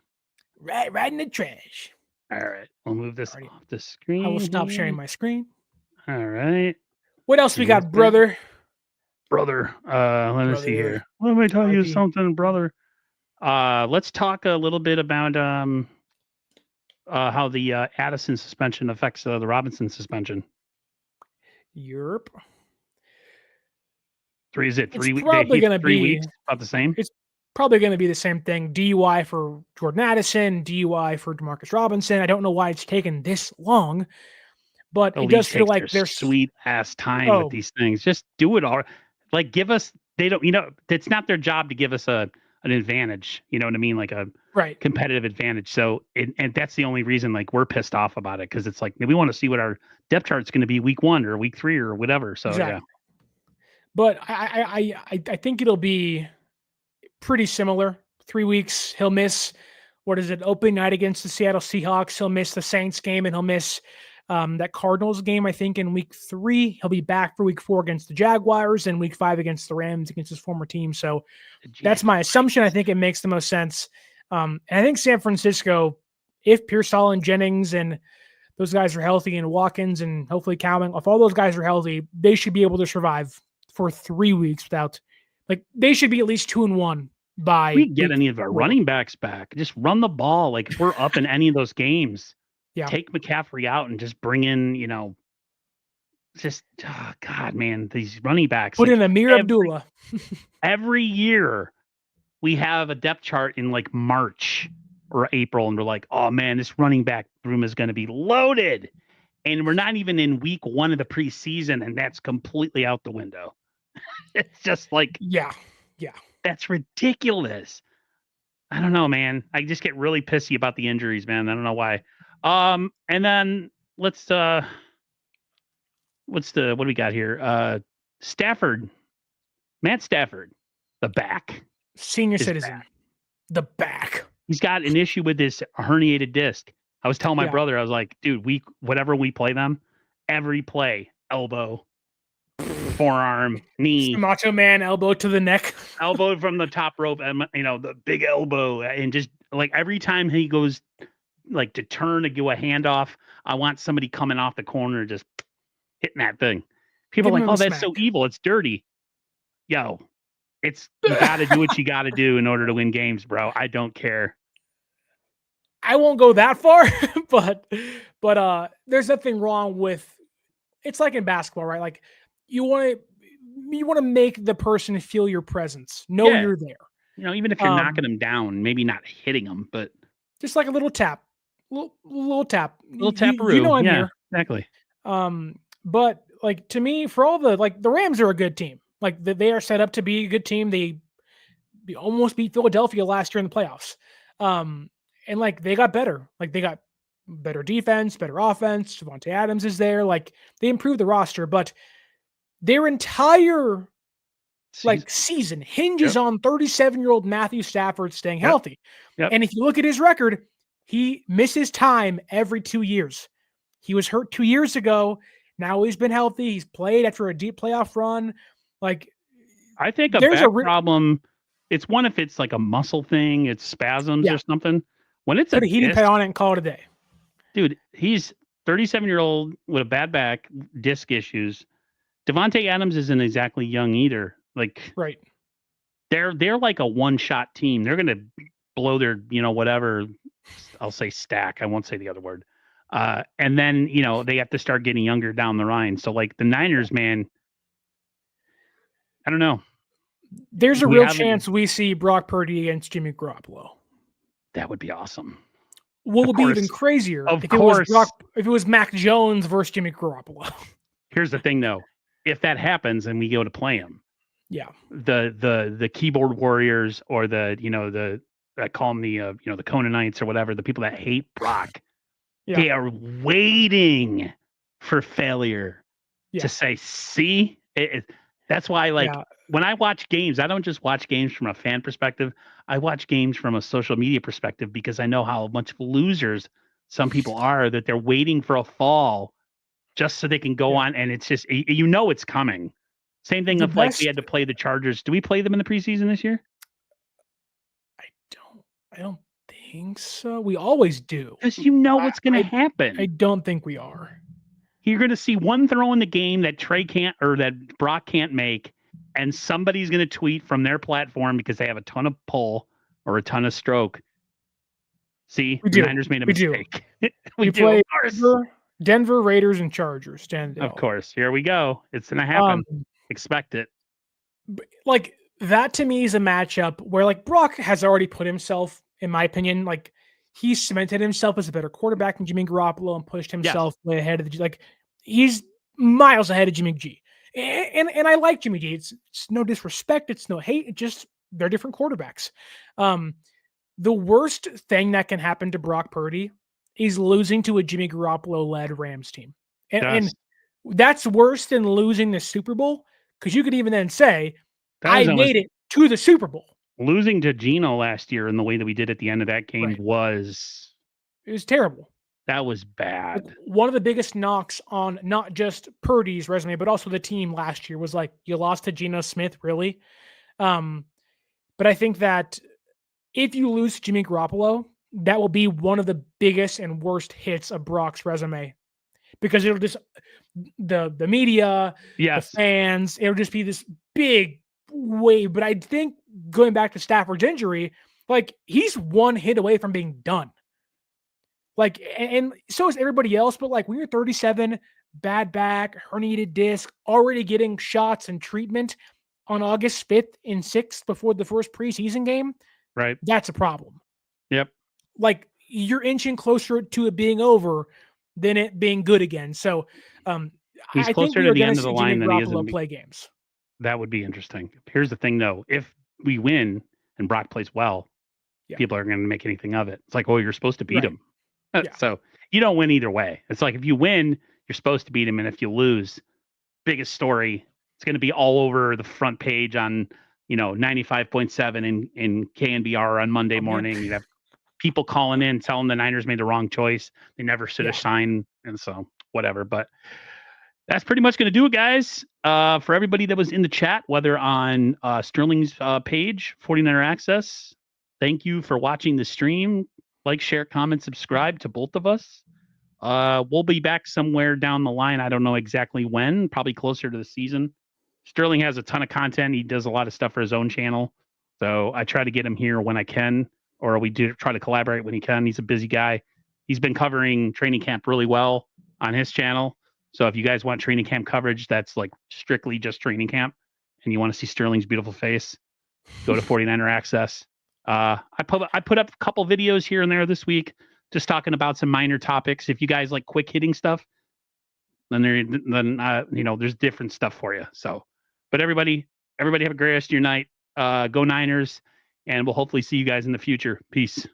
Right in the trash. All right. We'll move this off the screen. I will stop sharing my screen. All right. What else we got, brother? Brother. Let me see here. Let me tell you something, brother. Let's talk a little bit about how the Addison suspension affects the Robinson suspension. Europe. Is it 3 weeks? Probably going to be 3 weeks. About the same. It's probably going to be the same thing. DUI for Jordan Addison, DUI for DeMarcus Robinson. I don't know why it's taken this long, but it does feel like there's sweet ass time with these things. Just do it all. Like give us. They don't. It's not their job to give us a an advantage. You know what I mean? Like a Right. competitive advantage. So, and that's the only reason like we're pissed off about it because it's like we want to see what our depth chart's going to be week 1 or week 3 or whatever. So Exactly. But I think it'll be pretty similar. 3 weeks. He'll miss, opening night against the Seattle Seahawks. He'll miss the Saints game, and he'll miss that Cardinals game, I think, in week 3. He'll be back for week 4 against the Jaguars and week 5 against the Rams, against his former team. So that's my assumption. I think it makes the most sense. And I think San Francisco, if Pearsall and Jennings and those guys are healthy, and Watkins and hopefully Cowing, if all those guys are healthy, they should be able to survive for 3 weeks without, like, they should be at least 2-1 by. We get any of our running backs back. Just run the ball. Like, if we're up in any of those games, take McCaffrey out and just bring in, God, man, these running backs. Put in Amir Abdullah. Every year we have a depth chart in like March or April, and we're like, oh man, this running back room is going to be loaded. And we're not even in week 1 of the preseason, and that's completely out the window. It's just like, yeah, that's ridiculous. I don't know, man. I just get really pissy about the injuries, man. I don't know why. And then what do we got here? Stafford, Matt Stafford, the back, senior citizen, the back. He's got an issue with this herniated disc. I was telling my brother, I was like, dude, whatever we play them, every play, elbow, forearm, knee, Macho Man, elbow to the neck, elbow from the top rope, and the big elbow, and just like every time he goes like to turn to do a handoff, I want somebody coming off the corner just hitting that thing. People are like, oh, that's so evil. It's dirty. Yo, you got to do what you got to do in order to win games, bro. I don't care. I won't go that far, but there's nothing wrong with. It's like in basketball, right? Like you want to make the person feel your presence, know you're there. Even if you're knocking them down, maybe not hitting them, but just like a little tap, little tap, taparoo. I'm here. Exactly. But like to me, for all the Rams are a good team. Like they are set up to be a good team. They almost beat Philadelphia last year in the playoffs. And like they got better. Like they got better defense, better offense. Devontae Adams is there. Like they improved the roster, but their entire season hinges on 37-year-old Matthew Stafford staying healthy. And if you look at his record, he misses time every 2 years. He was hurt 2 years ago. Now he's been healthy. He's played after a deep playoff run. Like, I think there's a problem. It's one if it's like a muscle thing, it's spasms or something. When it's put a heating pad on it and call it a day. Dude, he's 37-year-old with a bad back, disc issues. Devontae Adams isn't exactly young either. Like, right. They're like a one-shot team. They're gonna blow their, whatever. I'll say stack. I won't say the other word. And then, they have to start getting younger down the line. So like the Niners, man, I don't know. There's a real chance we see Brock Purdy against Jimmy Garoppolo. That would be awesome. What would be even crazier if it was Mac Jones versus Jimmy Garoppolo. Here's the thing though. If that happens and we go to play him, the keyboard warriors or I call them the Conanites or whatever, the people that hate Brock, they are waiting for failure to say, see, that's why when I watch games, I don't just watch games from a fan perspective. I watch games from a social media perspective because I know how much losers some people are, that they're waiting for a fall just so they can go on. And it's just, it's coming. Same thing if we had to play the Chargers. Do we play them in the preseason this year? I don't think so. We always do. Because what's going to happen. I don't think we are. You're going to see one throw in the game that Trey can't, or that Brock can't make. And somebody's going to tweet from their platform because they have a ton of pull or a ton of stroke. See, the Niners made a mistake. we play Denver Raiders and Chargers. Of course. Here we go. It's going to happen. Expect it. Like, that to me is a matchup where Brock has already put himself, in my opinion, he cemented himself as a better quarterback than Jimmy Garoppolo and pushed himself way ahead of he's miles ahead of Jimmy G. And I like Jimmy G. It's no disrespect. It's no hate. It just they're different quarterbacks. The worst thing that can happen to Brock Purdy is losing to a Jimmy Garoppolo-led Rams team. And that's worse than losing the Super Bowl, because you could even then say, I made it to the Super Bowl. Losing to Geno last year in the way that we did at the end of that game It was terrible. That was bad. Like, one of the biggest knocks on not just Purdy's resume, but also the team last year was like, you lost to Geno Smith, really? But I think that if you lose to Jimmy Garoppolo, that will be one of the biggest and worst hits of Brock's resume, because it'll just the media, the fans, it'll just be this big wave. But I think going back to Stafford's injury, like, he's one hit away from being done. Like, and so is everybody else. But like, when you're 37, bad back, herniated disc, already getting shots and treatment on August 5th and 6th before the first preseason game, right? That's a problem. Yep. Like, you're inching closer to it being over than it being good again. So he's I closer think to the end of the line than he is in play games. That would be interesting. Here's the thing, though. If we win and Brock plays well, people aren't going to make anything of it. It's like, oh, you're supposed to beat him. So you don't win either way. It's like, if you win, you're supposed to beat him. And if you lose, biggest story, it's going to be all over the front page on, 95.7 in KNBR on Monday morning. You have people calling in, telling the Niners made the wrong choice. They never should have signed. And so whatever. But that's pretty much going to do it, guys. For everybody that was in the chat, whether on Sterling's page, 49er Access, thank you for watching the stream. Like, share, comment, subscribe to both of us. We'll be back somewhere down the line. I don't know exactly when, probably closer to the season. Sterling has a ton of content. He does a lot of stuff for his own channel. So I try to get him here when I can, or we do try to collaborate when he can. He's a busy guy. He's been covering training camp really well on his channel. So if you guys want training camp coverage that's like strictly just training camp, and you want to see Sterling's beautiful face, go to 49er Access. I put up a couple videos here and there this week, just talking about some minor topics. If you guys like quick hitting stuff, then there's different stuff for you. So, but everybody have a great rest of your night. Go Niners, and we'll hopefully see you guys in the future. Peace.